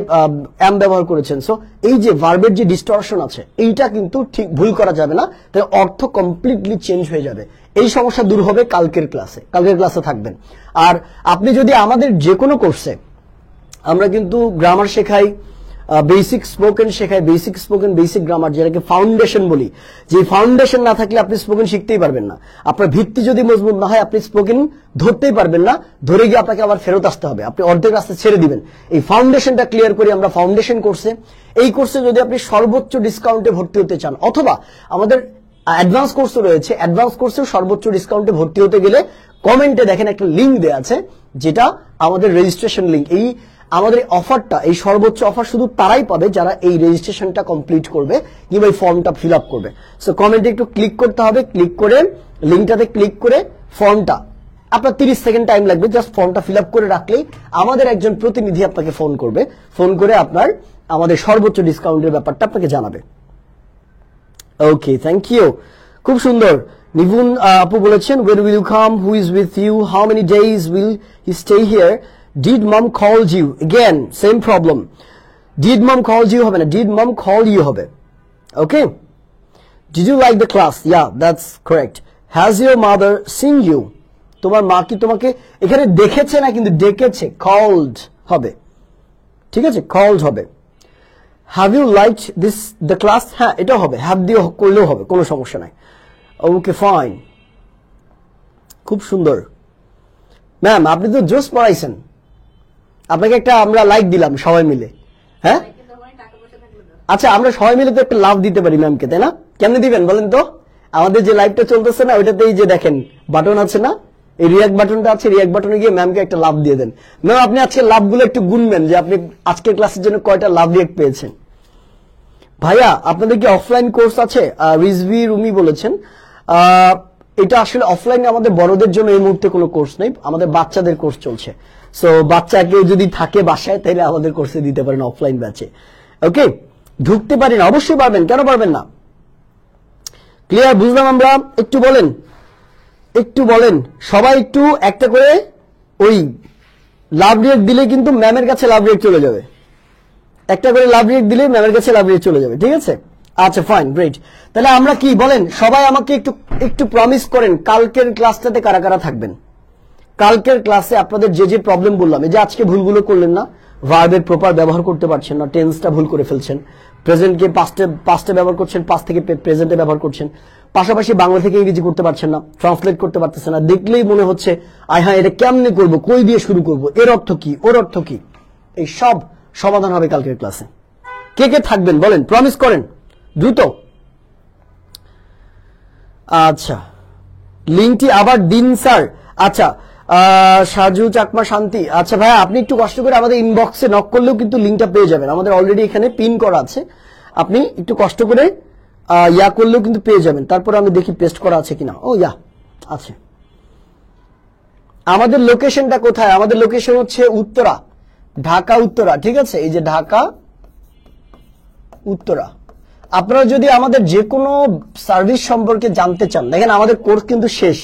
এম ব্যবহার করেছেন। সো এই যে ভার্বের যে ডিস্টরশন আছে, এইটা কিন্তু ঠিক ভুল করা যাবে না, তাই অর্থ কমপ্লিটলি চেঞ্জ হয়ে যাবে। এই সমস্যা দূর হবে কালকের ক্লাসে থাকবেন। আর আপনি যদি আমাদের যে কোনো কোর্সে, আমরা কিন্তু গ্রামার শেখাই, বেসিক স্পোকেন শেখাই, বেসিক স্পোকেন, বেসিক গ্রামার, যেটাকে ফাউন্ডেশন বলি। যে ফাউন্ডেশন না থাকলে আপনি স্পোকেন শিখতেই পারবেন না। আপনার ভিত্তি যদি মজবুত না হয়, আপনি স্পোকেন ধরতেই পারবেন না, ধরে গিয়ে আপনাকে আবার ফেরত আসতে হবে, আপনি অর্ধেক রাস্তা ছেড়ে দিবেন। এই ফাউন্ডেশনটা ক্লিয়ার করি আমরা ফাউন্ডেশন কোর্সে। এই কোর্সে যদি আপনি সর্বোচ্চ ডিসকাউন্টে ভর্তি হতে চান, অথবা আমাদের অ্যাডভান্স কোর্সও রয়েছে, অ্যাডভান্স কোর্সেও সর্বোচ্চ ডিসকাউন্টে ভর্তি হতে গেলে কমেন্টে দেখেন একটা লিঙ্ক দেওয়া আছে, যেটা আমাদের রেজিস্ট্রেশন লিঙ্ক। এই আমাদের অফারটা, এই সর্বোচ্চ অফার শুধু তারাই পাবে যারা এই রেজিস্ট্রেশনটা কমপ্লিট করবে কিংবা এই ফর্মটা ফিল আপ করবে। সো কমেন্টে একটু ক্লিক করতে হবে, ক্লিক করে লিঙ্কটাতে ক্লিক করে ফর্মটা, আপনার 30 সেকেন্ড টাইম লাগবে, জাস্ট ফর্মটা ফিল আপ করে রাখলেই আমাদের একজন প্রতিনিধি আপনাকে ফোন করবে, ফোন করে আপনার আমাদের সর্বোচ্চ ডিসকাউন্টের ব্যাপারটা আপনাকে জানাবে। ওকে, থ্যাংক ইউ, খুব সুন্দর। নিপুন আপু বলেছেন, when will you come, who is with you, how many days will he stay here, did mom called you? Again same problem, did mom called you হবে না, did mom call you হবে। Okay, did you like the class? Yeah, that's correct. Has your mother seen you? তোমার মা কি তোমাকে এখানে দেখেছে না, কিন্তু ডেকেছে, called হবে, ঠিক আছে, called হবে। Have you liked the class? হ্যাঁ, এটা হবে, have দিয়ে করলেও হবে, কোনো সমস্যা নাই। ওকে, ফাইন, খুব সুন্দর ম্যাম, আপনি তো জোস পড়াইছেন, আপনাকে একটা আমরা লাইক দিলাম সবাই মিলে। হ্যাঁ, আচ্ছা, আমরা সবাই মিলে তো একটা লাভ দিতে পারি ম্যামকে, তাই না? কেমনে দিবেন বলেন তো? আমাদের যে লাইভটা চলতেছে না, ওইটাতেই যে দেখেন বাটন আছে না, এই রিয়াক্ট বাটনটা আছে, রিয়াক্ট বাটনে গিয়ে ম্যামকে একটা লাভ দিয়ে দেন। ম্যাম, আপনি আজকে লাভগুলো একটু গুনবেন যে আপনি আজকের ক্লাসের জন্য কয়টা লাভ রিয়াক্ট পেয়েছেন। ভাইয়া, আপনাদের কি অফলাইন কোর্স আছে? রিজভি রুমি বলেছেন, এটা আসলে অফলাইনে আমাদের বড়দের জন্য এই মুহূর্তে কোনো কোর্স নেই, আমাদের বাচ্চাদের কোর্স চলছে। সো বাচ্চা কেউ যদি থাকে বাসায়, তাহলে আমাদের কোর্সে দিতে পারেন অফলাইন ব্যাচে। ওকে, ঢুকতে পারেন, অবশ্যই পারবেন, কেন পারবেন না? ক্লিয়ার, বুঝলাম আমরা। একটু বলেন সবাই, একটু একটা করে ওই লাভ রিয়েক্ট দিলে কিন্তু ম্যামের কাছে লাভ রিয়েক্ট চলে যাবে, একটা করে লাভ রিয়েক্ট দিলে ম্যামের কাছে লাভ রিয়েক্ট চলে যাবে, ঠিক আছে? আচ্ছা, ফাইন, গ্রেট। তাহলে আমরা কি বলেন, সবাই আমাকে একটু প্রমিস করেন কালকের ক্লাসটাতে কারা কারা থাকবেন। কালকের ক্লাসে আপনাদের যে যে প্রবলেম বললাম, এই যে আজকে ভুলগুলো করলেন না, ভার্বের প্রপার ব্যবহার করতে পারছেন না, টেন্সটা ভুল করে ফেলছেন, প্রেজেন্টকে পাস্টে ব্যবহার করছেন, পাস্ট থেকে প্রেজেন্টে ব্যবহার করছেন, পাশাপাশি বাংলা থেকে ইংরেজি করতে পারছেন না, ট্রান্সলেট করতে পারতেছেন না, দেখলেই মনে হচ্ছে আয় হ্যাঁ, এটা কেমনে করব, কই দিয়ে শুরু করব, এর অর্থ কি, ওর অর্থ কি, এই সব সমাধান হবে কালকের ক্লাসে। কে কে থাকবেন বলেন, প্রমিস করেন দ্রুত। আচ্ছা, লিঙ্কটি আবার দিন স্যার। আচ্ছা, সাজু চাকমা শান্তি, আচ্ছা ভাইয়া, আপনি একটু কষ্ট করে আমাদের ইনবক্সে নক করলেও কিন্তু লিঙ্কটা পেয়ে যাবেন, আমাদের অলরেডি এখানে পিন করা আছে, আপনি একটু কষ্ট করে ইয়া করলেও কিন্তু পেয়ে যাবেন। তারপরে আমি দেখি পেস্ট করা আছে কিনা। ও ইয়া, আচ্ছা, আমাদের লোকেশনটা কোথায়? আমাদের লোকেশন হচ্ছে উত্তরা, ঢাকা উত্তরা। ঠিক আছে, এই যে ঢাকা উত্তরা। আপনারা যদি আমাদের যে কোনো সার্ভিস সম্পর্কে জানতে চান, দেখেন আমাদের কোর্স কিন্তু শেষ,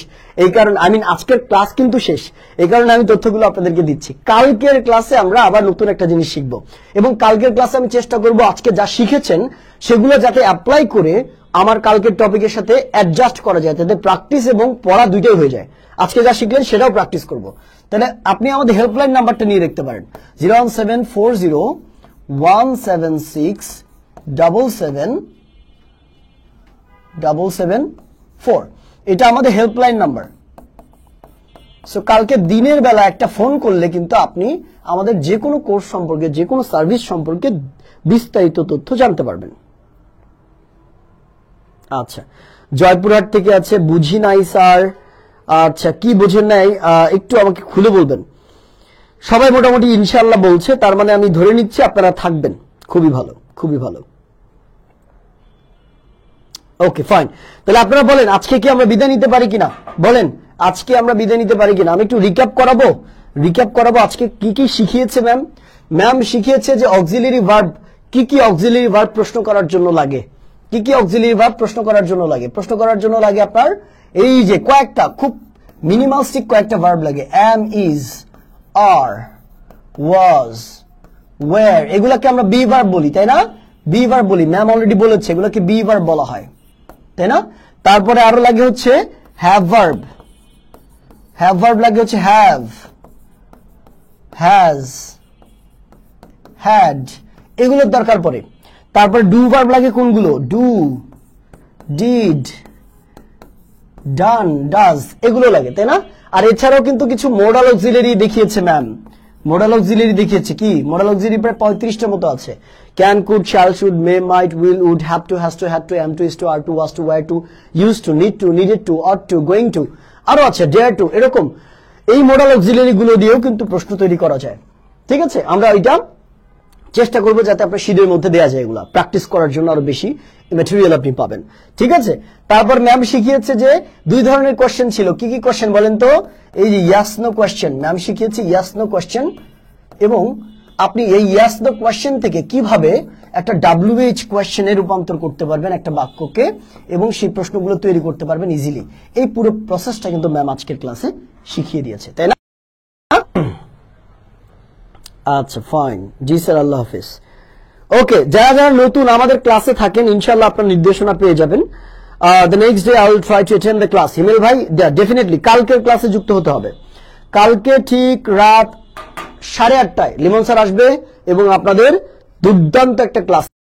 এই কারণে আজকের ক্লাস কিন্তু শেষ, এই কারণে আমি তথ্যগুলো আপনাদেরকে দিচ্ছি। কালকের ক্লাসে আমরা আবার নতুন একটা জিনিস শিখবো, এবং কালকের ক্লাসে আমি চেষ্টা করব আজকে যা শিখেছেন সেগুলো যাতে অ্যাপ্লাই করে আমার কালকের টপিকের সাথে অ্যাডজাস্ট করা যায়, যাতে প্র্যাকটিস এবং পড়া দুইটাই হয়ে যায়। আজকে যা শিখলেন সেটাও প্র্যাকটিস করব। তাহলে আপনি আমাদের হেল্পলাইন নাম্বারটা নিয়ে রাখতে পারেন, 01740177774। এটা আমাদের হেল্পলাইন নাম্বার। সো কালকে দিনের বেলা একটা ফোন করলে কিন্তু আপনি আমাদের যে কোনো কোর্স সম্পর্কে, যে কোনো সার্ভিস সম্পর্কে বিস্তারিত তথ্য জানতে পারবেন। আচ্ছা, জয়পুরহাট থেকে আছে, বুঝি নাই স্যার। আচ্ছা, কি বুঝেন নাই একটু আমাকে খুলে বলবেন। সবাই মোটামুটি ইনশাআল্লাহ বলছে, তার মানে আমি ধরে নিচ্ছি আপনারা থাকবেন। খুবই ভালো, খুবই ভালো। ওকে ফাইন, তাহলে আপনারা বলেন আজকে কি আমরা বিদায় নিতে পারি কিনা? বলেন আজকে আমরা বিদায় নিতে পারি কিনা? আমি একটু রিক্যাপ করাবো আজকে কি কি শিখিয়েছে ম্যাম। ম্যাম শিখিয়েছে যে অক্সিলারি ভার্ব, কি কি অক্সিলারি ভার্ব প্রশ্ন করার জন্য লাগে, কি কি অক্সিলারি ভার্ব প্রশ্ন করার জন্য লাগে। প্রশ্ন করার জন্য লাগে আপনার এই যে কয়েকটা খুব মিনিমালিস্টিক কয়েকটা ভার্ব লাগে, am, is, are, was, were। এগুলাকে আমরা বি ভার্ব বলি, তাই না? বি ভার্ব বলি, ম্যাম অলরেডি বলেছে এগুলোকে বি ভার্ব বলা হয়, তাই না? তারপরে আরো লাগে হচ্ছে হ্যাভ ভার্ব, হ্যাভ ভার্ব লাগে হচ্ছে হ্যাভ, হ্যাজ, হ্যাড, এগুলোর দরকার পড়ে। তারপরে ডু ভার্ব লাগে কোনগুলো? ডু, ডিড, ডান, ডাজ, এগুলো লাগে, তাই না? আর এছাড়াও কিন্তু কিছু মোডাল অক্সিলারি দেখিয়েছে ম্যাম। মোডাল অক্সিলারি দেখিয়েছে কি? মোডাল অক্সিলারি প্রায় 35টার মতো আছে। Can, could, shall, should, may, might, will, would, have to, has to, had to, am to, is to, are to, was to, were to, use to, need to, needed to, ought to, going to, আরো আছে dare two. এরকম এই modal auxiliary গুলো দিয়েও কিন্তু প্রশ্ন তৈরি করা যায়। ঠিক আছে, আমরা এটা চেষ্টা করবো যাতে আপনার শীতের মধ্যে দেওয়া যায়, এগুলা প্র্যাকটিস করার জন্য আরো বেশি ম্যাটেরিয়াল আপনি পাবেন। ঠিক আছে, তারপর ম্যাম শিখিয়েছে যে দুই ধরনের কোশ্চেন ছিল। কি কি কোশ্চেন বলেন তো? এই যে ইয়াস নো কোশ্চেন, ম্যাম শিখিয়েছে ইয়াস নো কোশ্চেন, এবং আপনি এই ইয়াস নো কোশ্চেন থেকে কিভাবে একটা WH কোশ্চেনে রূপান্তর করতে পারবেন একটা বাক্যকে, এবং সেই প্রশ্নগুলো তৈরি করতে পারবেন ইজিলি। এই পুরো প্রসেসটা কিন্তু ম্যাম আজকের ক্লাসে শিখিয়ে দিয়েছে, তাই না? আচ্ছা ফাইন, জি স্যার, আল্লাহ হাফিজ। ওকে, যারা যারা নতুন আমাদের ক্লাসে থাকেন ইনশাআল্লাহ আপনার নির্দেশনা পেয়ে যাবেন। The next day I will try to attend the class. Himel ভাই ডেফিনেটলি কালকের ক্লাসে যুক্ত হতে হবে। কালকে ঠিক রাত 8:30টায় লিমন স্যার আসবে এবং আপনাদের দুর্দান্ত একটা ক্লাস